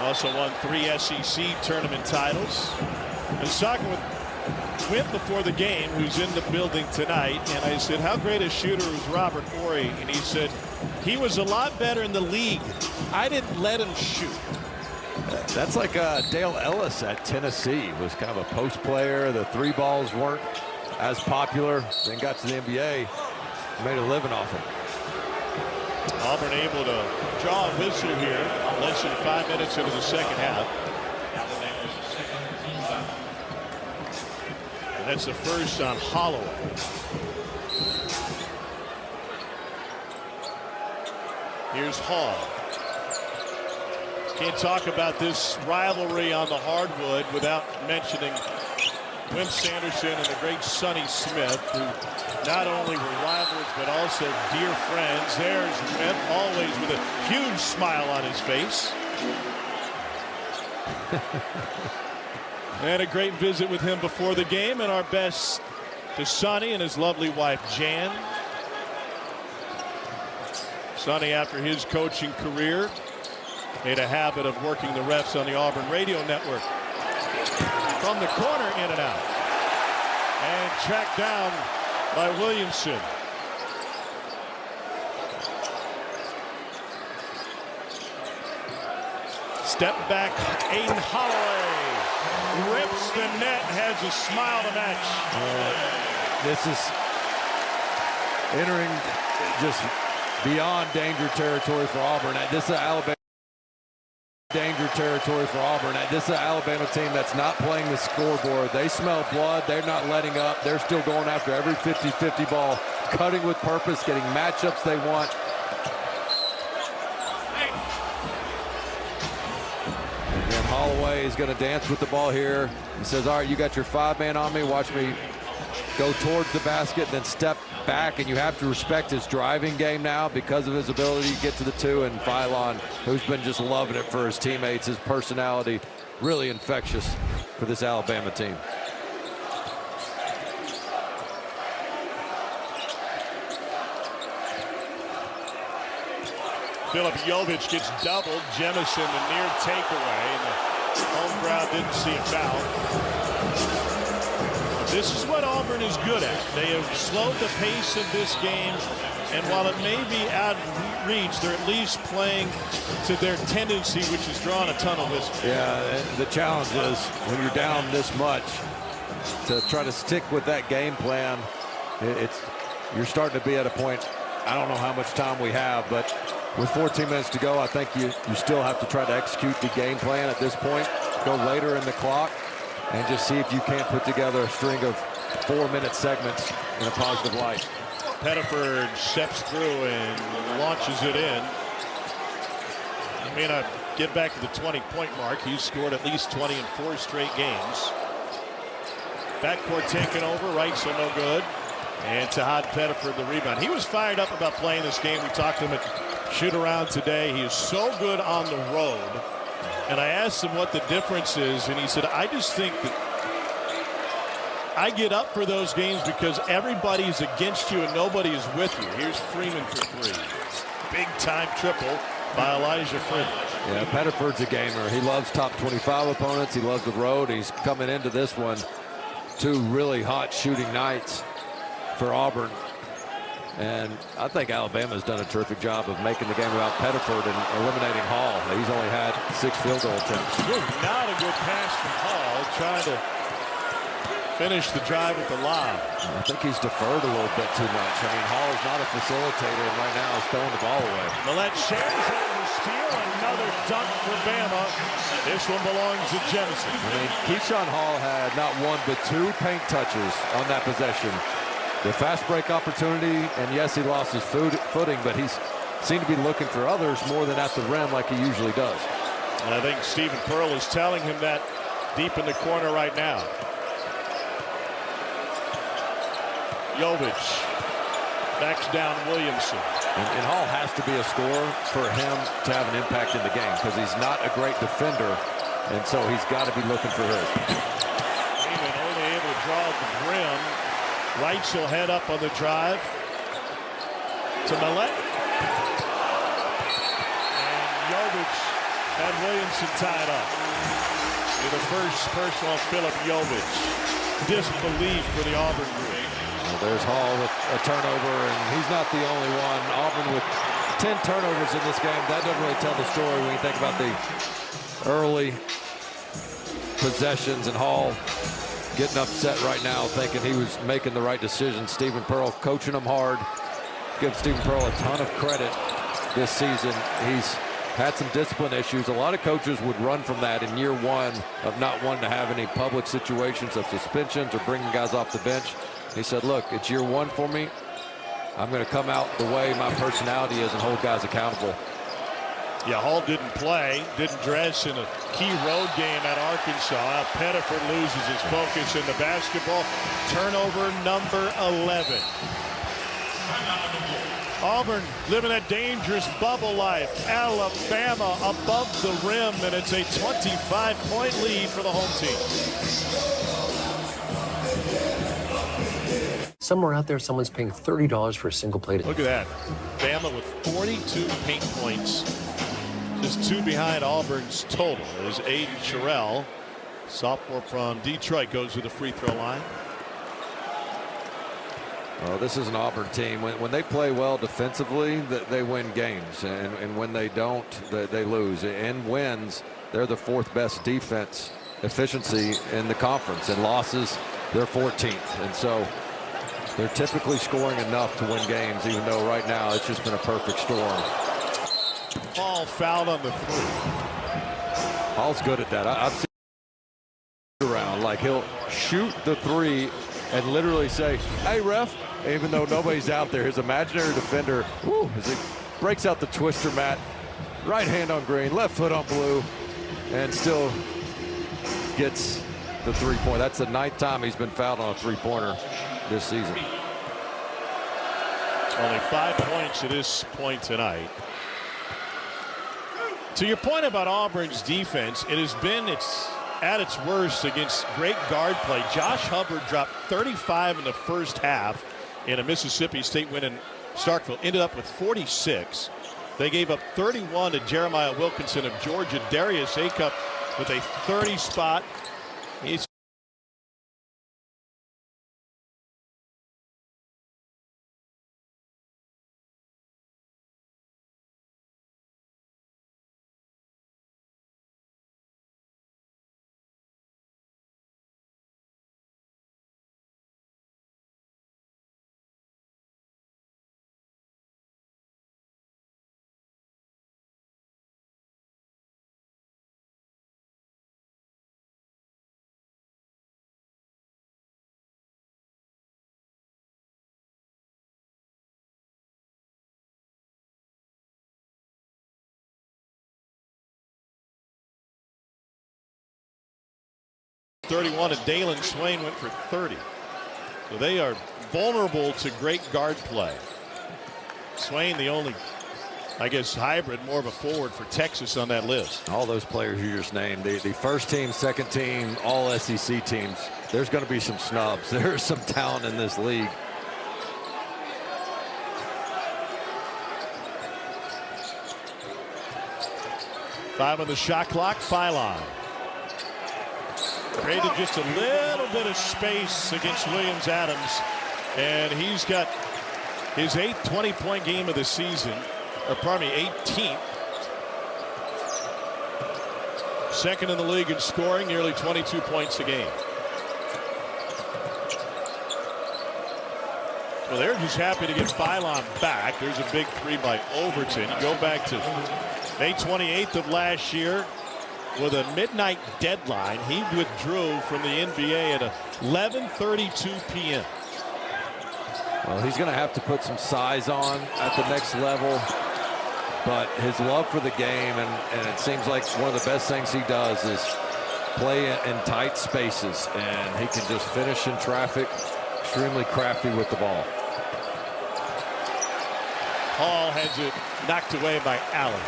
Also won 3 SEC tournament titles. I was talking with Quint before the game, who's in the building tonight, and I said, how great a shooter was Robert Horry? And he said, he was a lot better in the league. I didn't let him shoot. That's like Dale Ellis at Tennessee. Was kind of a post player. The 3 balls weren't as popular. Then got to the NBA, made a living off it. Auburn able to draw a whistle here less than 5 minutes into the second half. And that's the first on Holloway. Here's Hall. Can't talk about this rivalry on the hardwood without mentioning Wimp Sanderson and the great Sonny Smith, who not only were rivals but also dear friends. There's Wimp, always with a huge smile on his face. And a great visit with him before the game, and our best to Sonny and his lovely wife Jan. Sonny, after his coaching career, made a habit of working the refs on the Auburn radio network. From the corner, in and out. And tracked down by Williamson. Step back, Aiden Holloway rips the net, has a smile to match. This is entering just beyond danger territory for Auburn. This is Alabama. Danger territory for Auburn. This is an Alabama team that's not playing the scoreboard. They smell blood. They're not letting up. They're still going after every 50-50 ball, cutting with purpose, getting matchups they want. And Holloway is going to dance with the ball here. He says, all right, you got your 5-man on me. Watch me go towards the basket, then step back, and you have to respect his driving game now because of his ability to get to the 2, and Phylon, who's been just loving it for his teammates, his personality, really infectious for this Alabama team. Filip Jovic gets doubled. Jemison, the near takeaway, and the home crowd didn't see a foul. This is what Auburn is good at. They have slowed the pace of this game, and while it may be out of reach, they're at least playing to their tendency, which is drawing a ton of whistles. Yeah, the challenge is when you're down this much to try to stick with that game plan. You're starting to be at a point. I don't know how much time we have, but with 14 minutes to go, I think you still have to try to execute the game plan at this point. Go later in the clock and just see if you can't put together a string of 4-minute segments in a positive light. Pettiford steps through and launches it in. He may not get back to the 20-point mark. He's scored at least 20 in 4 straight games. Backcourt taken over. Wright's no good. And Tahad Pettiford the rebound. He was fired up about playing this game. We talked to him at shoot-around today. He is so good on the road. And I asked him what the difference is, and he said, I just think that I get up for those games because everybody's against you and nobody is with you. Here's Freeman for 3. Big-time triple by Elijah Freeman. Yeah, Pettiford's a gamer. He loves top 25 opponents. He loves the road. He's coming into this one 2 really hot shooting nights for Auburn. And I think Alabama's done a terrific job of making the game about Pettiford and eliminating Hall. He's only had 6 field goal attempts. Not a good pass from Hall, trying to finish the drive with the lob. I think he's deferred a little bit too much. I mean, Hall's not a facilitator, and right now is throwing the ball away. Millette shares over the steal. Another dunk for Bama. This one belongs to Jemison. I mean, Keyshawn Hall had not 1 but 2 paint touches on that possession. The fast break opportunity, and yes, he lost his footing, but he's seemed to be looking for others more than at the rim like he usually does. And I think Stephen Pearl is telling him that deep in the corner right now. Jovic backs down Williamson. And Hall has to be a scorer for him to have an impact in the game because he's not a great defender, and so he's got to be looking for his. Freeman only able to draw at the rim. Wright will head up on the drive to Millette. And Jovic had Williamson tied up. With the first personal Philip Jovic. Disbelief for the Auburn group. Well, there's Hall with a turnover, and he's not the only one. Auburn with 10 turnovers in this game. That doesn't really tell the story when you think about the early possessions, and Hall getting upset right now, thinking he was making the right decision. Stephen Pearl coaching him hard. Give Stephen Pearl a ton of credit this season. He's had some discipline issues. A lot of coaches would run from that in year 1 of not wanting to have any public situations of suspensions or bringing guys off the bench. He said, look, it's year 1 for me. I'm going to come out the way my personality is and hold guys accountable. Yeah, Hall didn't play, didn't dress in a key road game at Arkansas. Pettiford loses his focus in the basketball. Turnover number 11. Auburn living a dangerous bubble life. Alabama above the rim, and it's a 25-point lead for the home team. Somewhere out there, someone's paying $30 for a single plate. Look at that. Bama with 42 paint points. Just 2 behind Auburn's total is Aiden Sherrill, sophomore from Detroit, goes to the free throw line. Well, this is an Auburn team. When they play well defensively, they win games. And when they don't, they lose. In wins, they're the 4th best defense efficiency in the conference. In losses, they're 14th. And so they're typically scoring enough to win games, even though right now it's just been a perfect storm. Hall fouled on the 3. Hall's good at that. I've seen around like he'll shoot the 3 and literally say, hey, ref, even though nobody's out there. His imaginary defender, as he breaks out the twister mat, right hand on green, left foot on blue, and still gets the 3-point. That's the 9th time he's been fouled on a 3-pointer this season. Only 5 points at this point tonight. To your point about Auburn's defense, it has been at its worst against great guard play. Josh Hubbard dropped 35 in the first half in a Mississippi State win in Starkville. Ended up with 46. They gave up 31 to Jeremiah Wilkinson of Georgia. Darius Acup with a 30 spot. He's 31, and Dalen Swain went for 30. So they are vulnerable to great guard play. Swain, the only, I guess, hybrid, more of a forward for Texas on that list. All those players you just named, the first team, second team, all SEC teams, there's going to be some snubs. There's some talent in this league. Five on the shot clock. Phylon created just a little bit of space against Williams-Adams, and he's got his 8th 20-point game of the season, or pardon me, 18th. Second in the league in scoring, nearly 22 points a game. Well, they're just happy to get Phylon back. There's a big three by Overton. You go back to May 28th of last year with a midnight deadline. He withdrew from the NBA at 11:32 p.m. Well, he's going to have to put some size on at the next level, but his love for the game, and it seems like one of the best things he does is play in tight spaces, and he can just finish in traffic. Extremely crafty with the ball. Hall has it knocked away by Allen.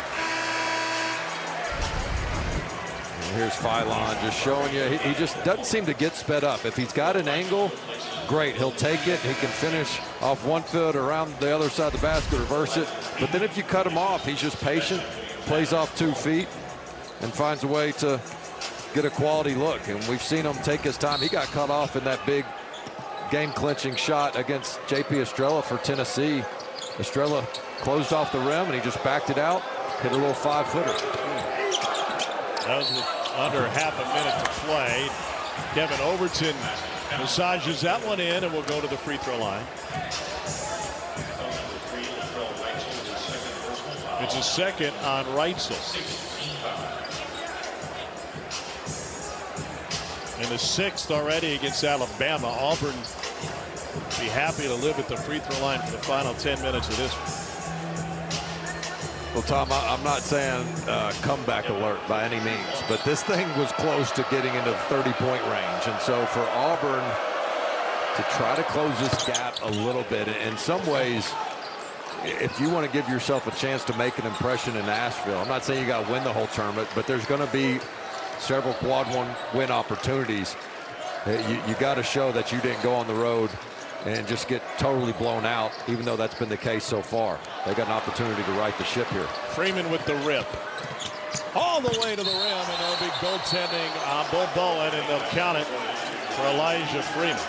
And here's Phylon just showing you he just doesn't seem to get sped up. If he's got an angle, great, he'll take it. He can finish off one foot around the other side of the basket, reverse it. But then if you cut him off, he's just patient, plays off 2 feet, and finds a way to get a quality look. And we've seen him take his time. He got cut off in that big game-clinching shot against J.P. Estrella for Tennessee. Estrella closed off the rim, and he just backed it out, hit a little 5-footer. That was with under half a minute to play. Kevin Overton massages that one in, and we'll go to the free throw line. It's a second on Reitzel. In the 6th already against Alabama. Auburn be happy to live at the free throw line for the final 10 minutes of this one. Well, Tom, I'm not saying comeback alert by any means, but this thing was close to getting into the 30-point range. And so for Auburn to try to close this gap a little bit, in some ways, if you want to give yourself a chance to make an impression in Nashville, I'm not saying you got to win the whole tournament, but there's going to be several quad one win opportunities. You got to show that you didn't go on the road and just get totally blown out, even though that's been the case so far. They got an opportunity to right the ship here. Freeman with the rip. All the way to the rim, and there'll be goaltending on Bo Bowen, and they'll count it for Elijah Freeman.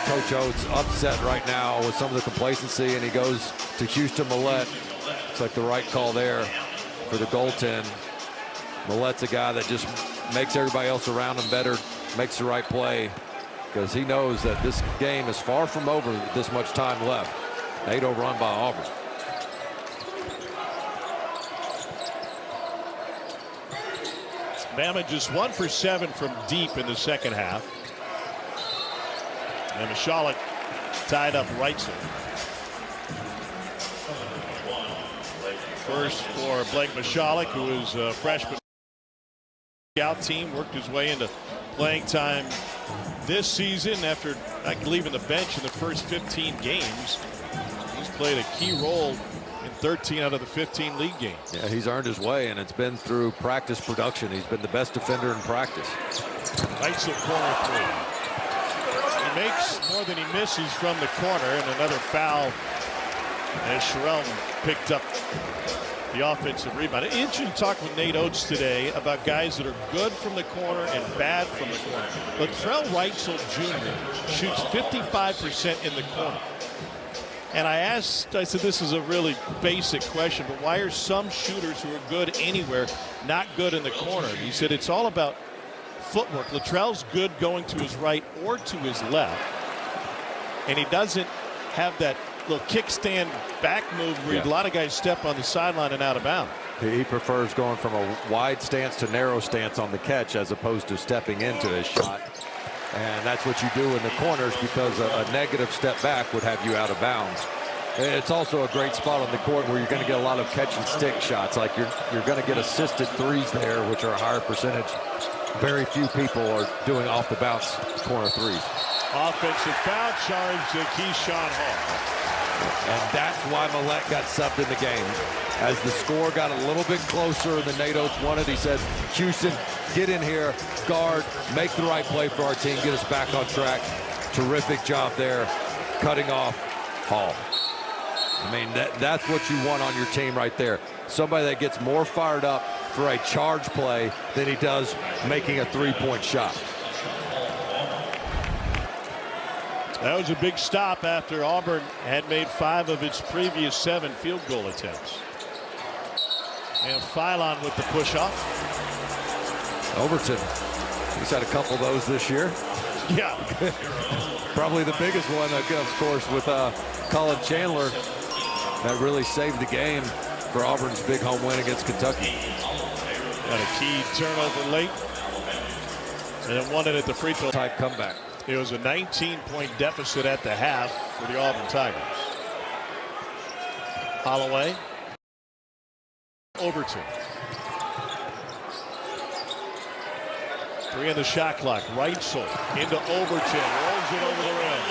Coach Oates upset right now with some of the complacency, and he goes to Houston Millette. It's like the right call there for the goaltend. Millette's a guy that just makes everybody else around him better, makes the right play, because he knows that this game is far from over with this much time left. 8-0 run by Auburn. Bama just 1 for 7 from deep in the second half. And Michalek tied up Reitzel. First for Blake Michalek, who is a freshman scout team, worked his way into playing time this season after leaving the bench in the first 15 games. He's played a key role in 13 out of the 15 league games. Yeah, he's earned his way, and it's been through practice production. He's been the best defender in practice. Reitzel corner three. He makes more than he misses from the corner, and another foul as Sherelle picked up the offensive rebound. Interesting talk with Nate Oates today about guys that are good from the corner and bad from the corner. Latrell Reitzel Jr. shoots 55% in the corner. And I said, this is a really basic question, but why are some shooters who are good anywhere not good in the corner? He said it's all about footwork. Latrell's good going to his right or to his left, and he doesn't have that little kickstand back move where a lot of guys step on the sideline and out of bounds. He prefers going from a wide stance to narrow stance on the catch as opposed to stepping into his shot. And that's what you do in the corners, because a negative step back would have you out of bounds. It's also a great spot on the court where you're going to get a lot of catch and stick shots. Like you're going to get assisted threes there, which are a higher percentage. Very few people are doing off the bounce corner threes. Offensive foul charge to Keyshawn Hall. And that's why Millette got subbed in the game. As the score got a little bit closer than Nate Oates wanted, he said, Houston, get in here, guard, make the right play for our team, get us back on track. Terrific job there, cutting off Hall. I mean, that's what you want on your team right there. Somebody that gets more fired up for a charge play than he does making a three-point shot. That was a big stop after Auburn had made 5 of its previous 7 field goal attempts. And Philon with the push-off. Overton, he's had a couple of those this year. Yeah. Probably the biggest one, of course, with Colin Chandler. That really saved the game for Auburn's big home win against Kentucky. Got a key turnover late. And then won it at the free throw. Type comeback. It was a 19-point deficit at the half for the Auburn Tigers. Holloway. Overton. 3 on the shot clock. Reitzel into Overton. Rolls it over the rim.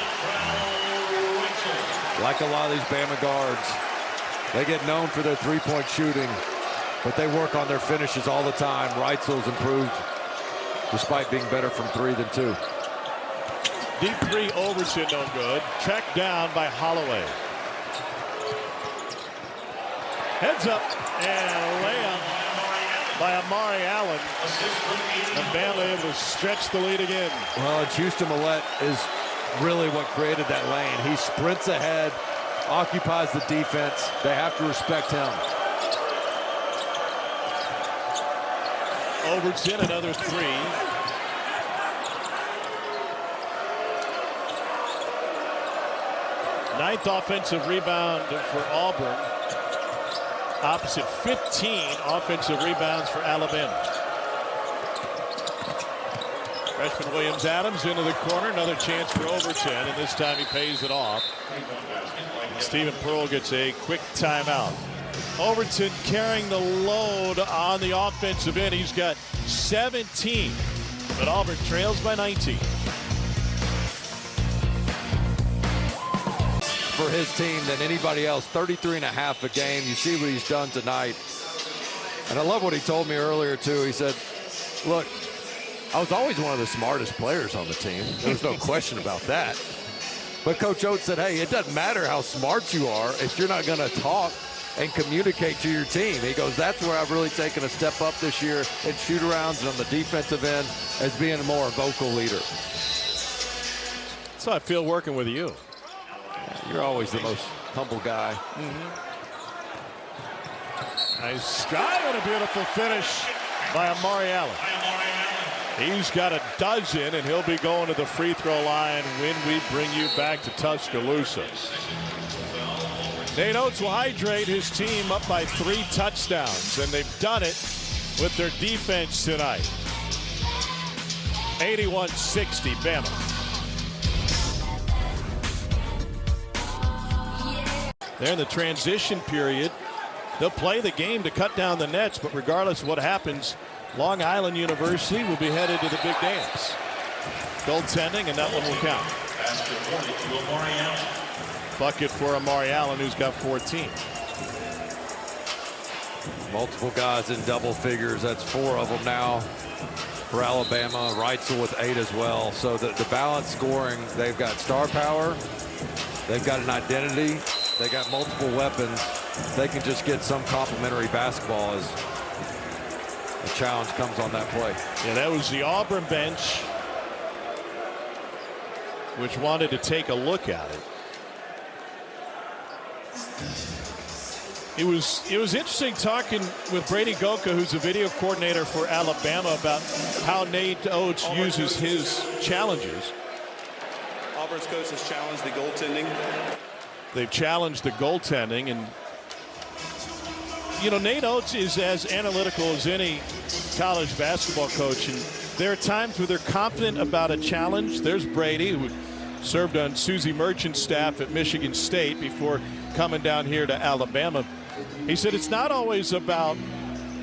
Like a lot of these Bama guards, they get known for their three-point shooting, but they work on their finishes all the time. Reitzel's improved despite being better from 3 than 2. Deep 3, Overton, no good. Checked down by Holloway. Heads up and a layup by Amari Allen. And Bama able to stretch the lead again. Well, and Houston Millette is really what created that lane. He sprints ahead, occupies the defense. They have to respect him. Overton, another 3. Ninth offensive rebound for Auburn. Opposite 15 offensive rebounds for Alabama. Freshman Williams Adams into the corner. Another chance for Overton, and this time he pays it off. Stephen Pearl gets a quick timeout. Overton carrying the load on the offensive end. He's got 17, but Auburn trails by 19. For his team than anybody else. 33.5 a game. You see what he's done tonight. And I love what he told me earlier, too. He said, look, I was always one of the smartest players on the team. There's no question about that. But Coach Oates said, hey, it doesn't matter how smart you are if you're not going to talk and communicate to your team. He goes, that's where I've really taken a step up this year in shoot-arounds and on the defensive end as being a more vocal leader. That's how I feel working with you. You're always the most humble guy. Nice drive and a beautiful finish by Amari Allen. He's got a dozen, and he'll be going to the free throw line when we bring you back to Tuscaloosa. Nate Oates will hydrate his team up by 3 touchdowns, and they've done it with their defense tonight. 81-60 Bama. They're in the transition period. They'll play the game to cut down the nets, but regardless of what happens, Long Island University will be headed to the big dance. Goaltending, and that one will count. Bucket for Amari Allen, who's got 14. Multiple guys in double figures. That's 4 of them now for Alabama. Reitzel with 8 as well. So the balanced scoring, they've got star power. They've got an identity. They got multiple weapons. They can just get some complimentary basketball as the challenge comes on that play. Yeah, that was the Auburn bench, which wanted to take a look at it. It was interesting talking with Brady Goka, who's a video coordinator for Alabama, about how Nate Oates uses his challenges. Auburn's coach has challenged the goaltending. They've challenged the goaltending, and you know, Nate Oates is as analytical as any college basketball coach, and there are times where they're confident about a challenge. There's Brady, who served on Susie Merchant's staff at Michigan State before coming down here to Alabama. He said it's not always about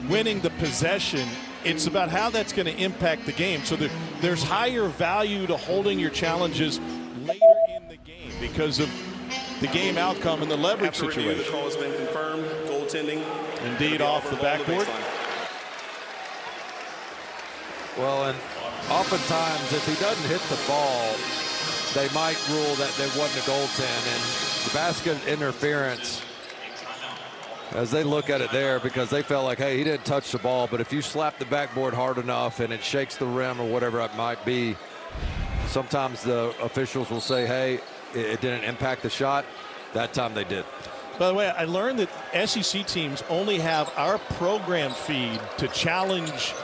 winning the possession, it's about how that's going to impact the game. So there's higher value to holding your challenges later in the game because of the game outcome and the leverage After situation. review, the call has been confirmed. Goaltending. Indeed, off the backboard. Well, and oftentimes if he doesn't hit the ball, they might rule that there wasn't a goaltend, and the basket interference, as they look at it there, because they felt like, hey, he didn't touch the ball, but if you slap the backboard hard enough and it shakes the rim or whatever it might be, sometimes the officials will say, hey, it didn't impact the shot. That time they did. By the way, I learned that SEC teams only have our program feed to challenge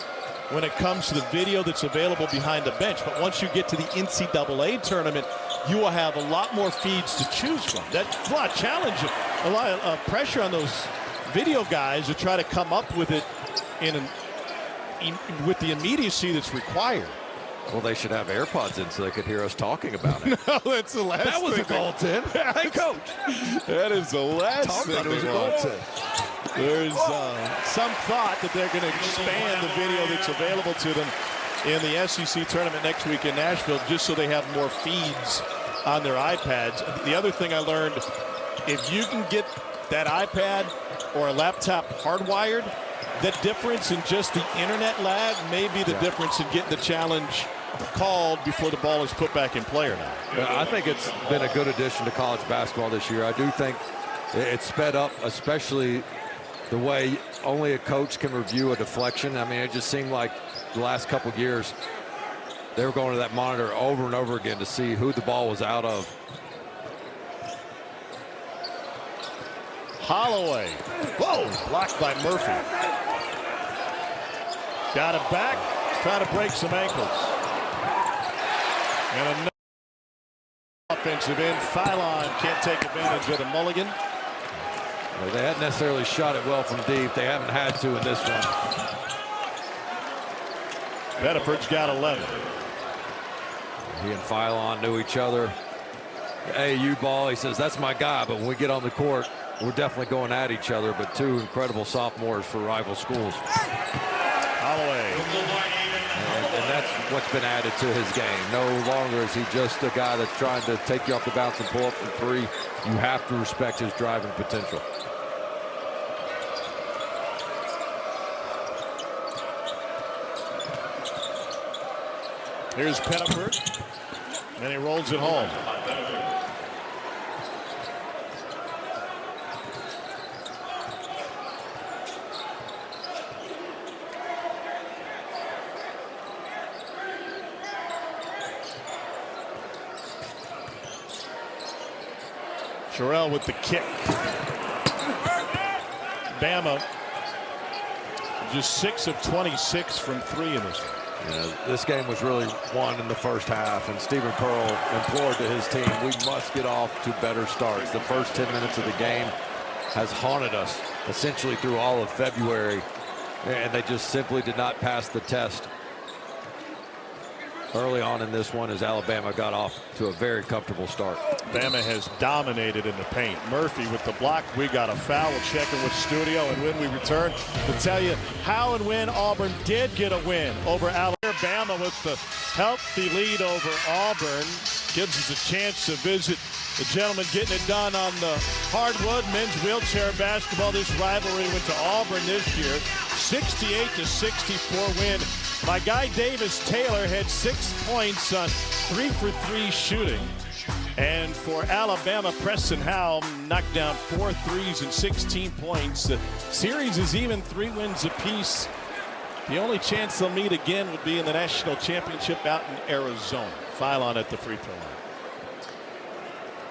when it comes to the video that's available behind the bench. But once you get to the NCAA tournament, you will have a lot more feeds to choose from. That's a lot of challenge, a lot of pressure on those video guys to try to come up with it with the immediacy that's required. Well, they should have AirPods in so they could hear us talking about it. No, that's the last That was a goaltend. Hey, coach. That is the last thing. It was a goaltend. There's some thought that they're going to expand the video that's available to them in the SEC tournament next week in Nashville just so they have more feeds on their iPads. The other thing I learned, if you can get that iPad or a laptop hardwired, the difference in just the internet lag may be the difference in getting the challenge called before the ball is put back in play or not. I think it's been a good addition to college basketball this year. I do think it's sped up, especially the way only a coach can review a deflection. I mean, it just seemed like the last couple of years they were going to that monitor over and over again to see who the ball was out of. Holloway. Whoa, blocked by Murphy. Got it back, trying to break some ankles. And another offensive end. Phylon can't take advantage of the mulligan. Well, they hadn't necessarily shot it well from deep. They haven't had to in this one. Bedford's got 11. He and Phylon knew each other. AAU ball, he says, that's my guy, but when we get on the court, we're definitely going at each other, but two incredible sophomores for rival schools. Holloway. And that's what's been added to his game. No longer is he just a guy that's trying to take you off the bounce and pull up from three. You have to respect his driving potential. Here's Pettiford, and he rolls it home. Sherrill with the kick. Bama just 6 of 26 from 3 in this one. This game was really won in the first half, and Stephen Pearl implored to his team, we must get off to better starts. The first 10 minutes of the game has haunted us essentially through all of February, and they just simply did not pass the test early on in this one as Alabama got off to a very comfortable start. Bama has dominated in the paint. Murphy with the block. We got a foul. We'll check in with studio, and when we return, we'll tell you how and when Auburn did get a win over Alabama. Bama with the healthy lead over Auburn gives us a chance to visit the gentleman getting it done on the hardwood. Men's wheelchair basketball. This rivalry went to Auburn this year. 68-64 win. My guy Davis Taylor had 6 points on 3 for 3 shooting. And for Alabama, Preston Howell knocked down 4 threes and 16 points. The series is even 3 wins apiece. The only chance they'll meet again would be in the national championship out in Arizona. Phylon at the free throw line.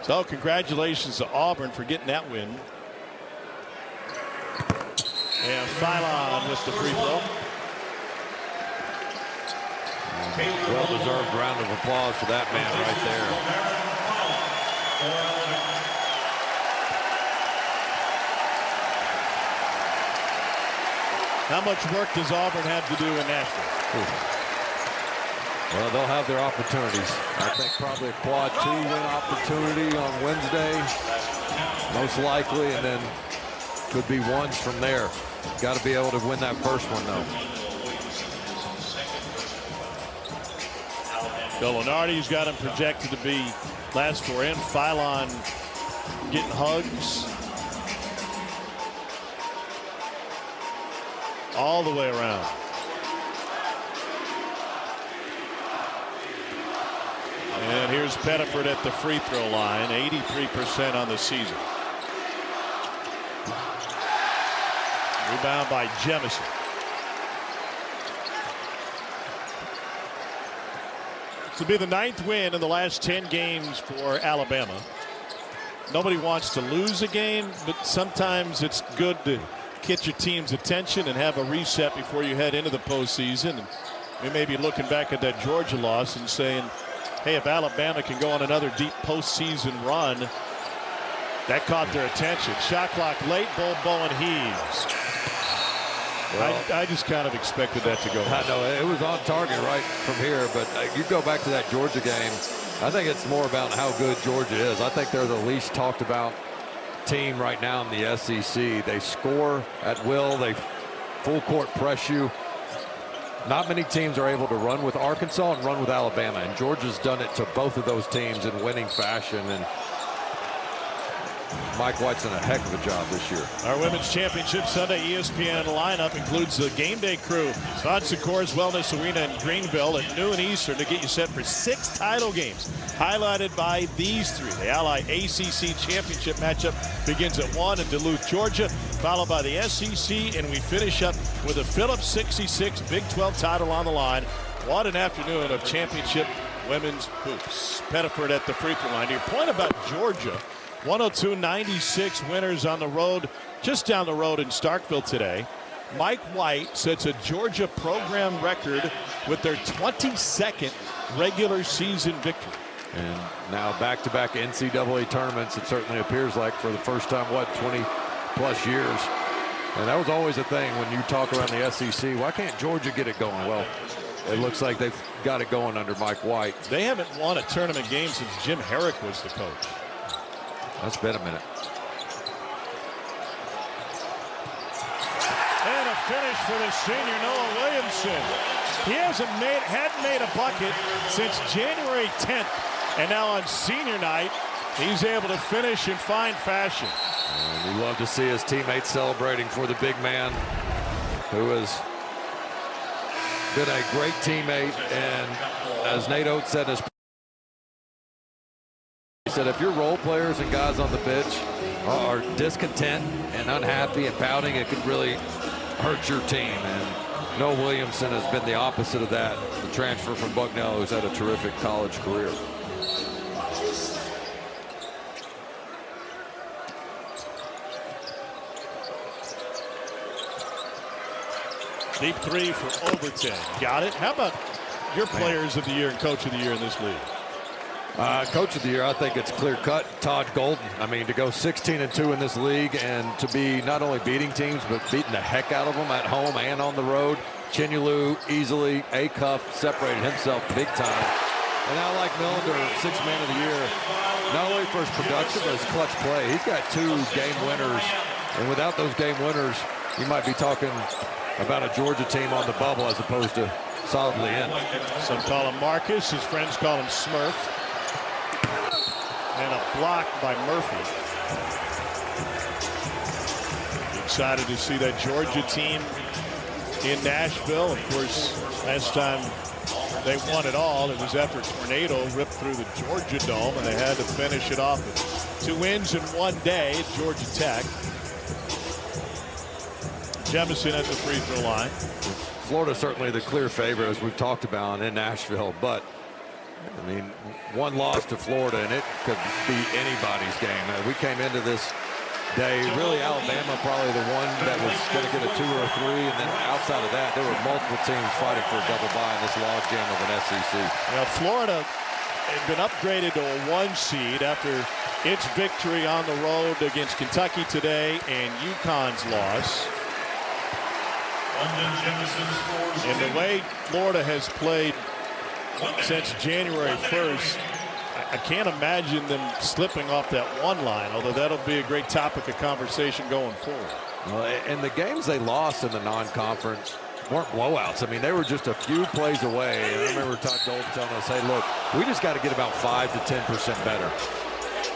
So congratulations to Auburn for getting that win. And Phylon with the free throw. Well-deserved round of applause for that man right there. How much work does Auburn have to do in Nashville? Well, they'll have their opportunities. I think probably a quad 2-win opportunity on Wednesday, most likely, and then could be ones from there. Got to be able to win that first one, though. Gallinardi's got him projected to be last four in. Philon getting hugs all the way around. And here's Pettiford at the free throw line, 83% on the season. Rebound by Jemison. This will be the 9th win in the last 10 games for Alabama. Nobody wants to lose a game, but sometimes it's good to get your team's attention and have a reset before you head into the postseason. And we may be looking back at that Georgia loss and saying, hey, if Alabama can go on another deep postseason run, that caught their attention. Shot clock late, Bowen heaves. Well, I just kind of expected that to go. I know it was on target right from here, but you go back to that Georgia game. I think it's more about how good Georgia is. I think they're the least talked about team right now in the SEC. They score at will. They full court press you. Not many teams are able to run with Arkansas and run with Alabama, and Georgia's done it to both of those teams in winning fashion. And Mike White's done a heck of a job this year. Our Women's Championship Sunday ESPN lineup includes the game day crew. Bon Secours Wellness Arena in Greenville at noon Eastern to get you set for 6 title games, highlighted by these 3. The Ally ACC Championship matchup begins at 1 in Duluth, Georgia, followed by the SEC, and we finish up with a Phillips 66 Big 12 title on the line. What an afternoon of championship women's hoops. Pettiford at the free throw line. To your point about Georgia, 102-96 winners on the road, just down the road in Starkville today. Mike White sets a Georgia program record with their 22nd regular season victory. And now back-to-back NCAA tournaments, it certainly appears like, for the first time, 20-plus years. And that was always a thing when you talk around the SEC. Why can't Georgia get it going? Well, it looks like they've got it going under Mike White. They haven't won a tournament game since Jim Herrick was the coach. That's been a minute. And a finish for the senior Noah Williamson. He hadn't made a bucket since January 10th. And now on senior night, he's able to finish in fine fashion. And we love to see his teammates celebrating for the big man, who has been a great teammate. And as Nate Oates said in his, he said, if your role players and guys on the bench are discontent and unhappy and pouting, it could really hurt your team. And Noah Williamson has been the opposite of that. The transfer from Bucknell, who's had a terrific college career. Deep 3 for Overton. Got it. How about your players of the year and coach of the year in this league? Coach of the year, I think it's clear-cut. Todd Golden. I mean, to go 16-2 in this league and to be not only beating teams, but beating the heck out of them at home and on the road. Chinulu easily, A-Cuff, separated himself big time. And now, like Millender, 6th man of the year, not only for his production, but his clutch play. He's got 2 game winners, and without those game winners, you might be talking about a Georgia team on the bubble as opposed to solidly in. Some call him Marcus. His friends call him Smurf. And a block by Murphy. Excited to see that Georgia team in Nashville. Of course, last time they won it all, it was after a tornado ripped through the Georgia Dome, and they had to finish it off with 2 wins in one day at Georgia Tech. Jemison at the free throw line. Florida certainly the clear favorite, as we've talked about, in Nashville, but I mean, 1 loss to Florida and it could be anybody's game. We came into this day, really Alabama probably the one that was going to get a 2 or a 3, and then outside of that, there were multiple teams fighting for a double bye in this logjam of an SEC. Now, Florida had been upgraded to a 1 seed after its victory on the road against Kentucky today and UConn's loss. And the way Florida has played since January 1st. I can't imagine them slipping off that one line, although that'll be a great topic of conversation going forward. Well, and the games they lost in the non-conference weren't blowouts. I mean, they were just a few plays away. And I remember Todd Golden telling us, hey, look, we just got to get about 5 to 10% better.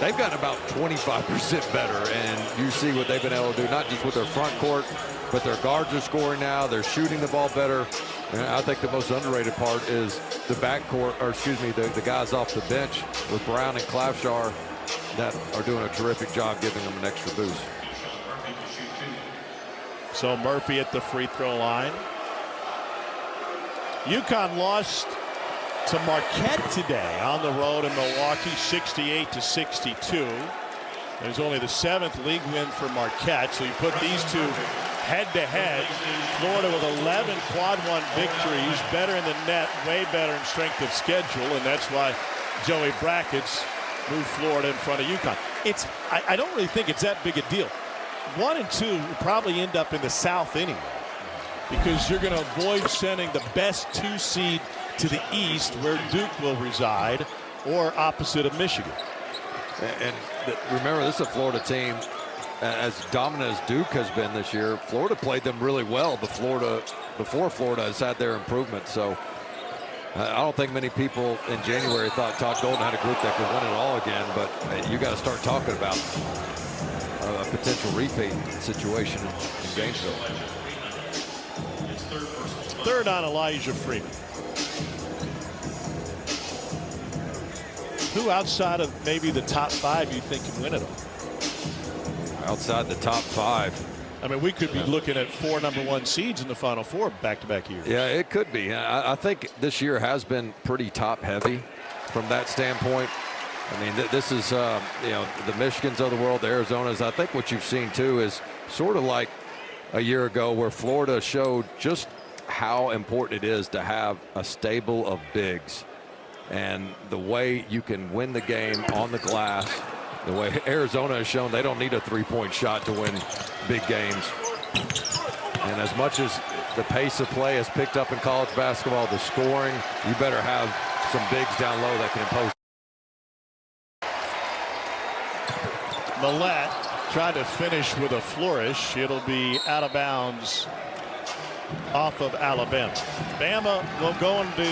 They've gotten about 25% better, and you see what they've been able to do, not just with their front court, but their guards are scoring now. They're shooting the ball better. And I think the most underrated part is the backcourt, or excuse me, the guys off the bench with Brown and Klafschar that are doing a terrific job giving them an extra boost. So Murphy at the free throw line. UConn lost to Marquette today on the road in Milwaukee, 68-62. It was only the 7th league win for Marquette, so you put these two head-to-head. Florida with 11 quad one victories, better in the net, way better in strength of schedule, and that's why Joey Brackets moved Florida in front of UConn. I don't really think it's that big a deal. 1 and 2 will probably end up in the South anyway, because you're going to avoid sending the best 2 seed to the East, where Duke will reside, or opposite of Michigan. And remember, this is a Florida team, as dominant as Duke has been this year. Florida played them really well before Florida has had their improvement. So I don't think many people in January thought Todd Golden had a group that could win it all again, but you got to start talking about a potential repeat situation in Gainesville. Third on Elijah Freeman. Who outside of maybe the top 5 you think can win it all? Outside the top 5. I mean, we could be looking at 4 number 1 seeds in the Final Four back-to-back years. Yeah, it could be. I think this year has been pretty top-heavy from that standpoint. I mean, this is, you know, the Michigans of the world, the Arizonas. I think what you've seen, too, is sort of like a year ago where Florida showed just how important it is to have a stable of bigs. And the way you can win the game on the glass, the way Arizona has shown they don't need a 3-point shot to win big games. And as much as the pace of play has picked up in college basketball, the scoring, you better have some bigs down low that can impose. Millett tried to finish with a flourish. It'll be out of bounds off of Alabama. Bama will go into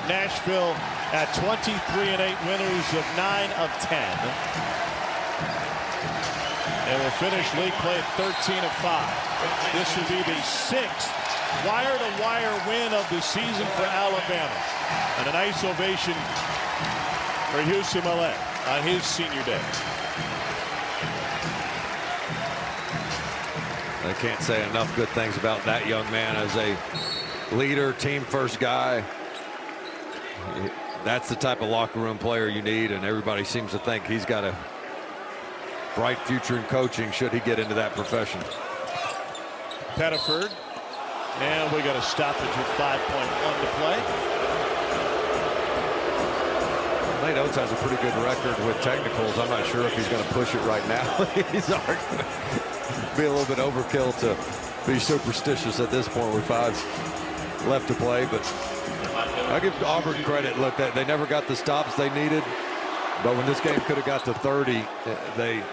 Nashville at 23-8 winners of 9 of 10. And will finish league play at 13 of 5. This will be the 6th wire-to-wire win of the season for Alabama. And a nice ovation for Houston Millett on his senior day. I can't say enough good things about that young man as a leader, team-first guy. That's the type of locker room player you need, and everybody seems to think he's got a bright future in coaching should he get into that profession. Pettiford, and we got a stoppage with 5.1 to play. Nate Oates has a pretty good record with technicals. I'm not sure if he's going to push it right now. He's arguing. Be a little bit overkill to be superstitious at this point with 5 left to play, but I give Auburn credit. Look, they never got the stops they needed, but when this game could have got to 30, they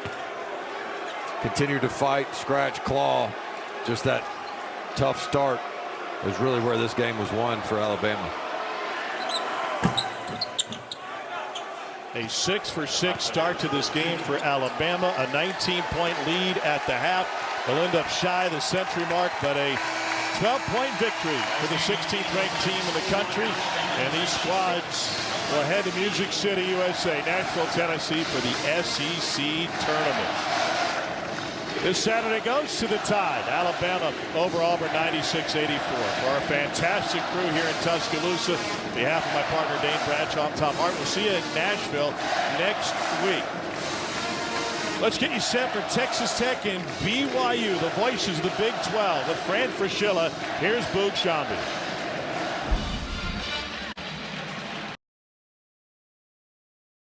continued to fight, scratch, claw. Just that tough start is really where this game was won for Alabama. A 6-for-6 start to this game for Alabama. A 19-point lead at the half. They'll end up shy of the century mark, but a 12-point victory for the 16th-ranked team in the country. And these squads will head to Music City, USA, Nashville, Tennessee for the SEC tournament. This Saturday goes to the Tide. Alabama over Auburn 96-84. For our fantastic crew here in Tuscaloosa, on behalf of my partner Dane Bradshaw, I'm Tom Hart. We'll see you in Nashville next week. Let's get you set for Texas Tech and BYU, the voices of the Big 12 with Fran Fraschilla. Here's Boog Sciambi.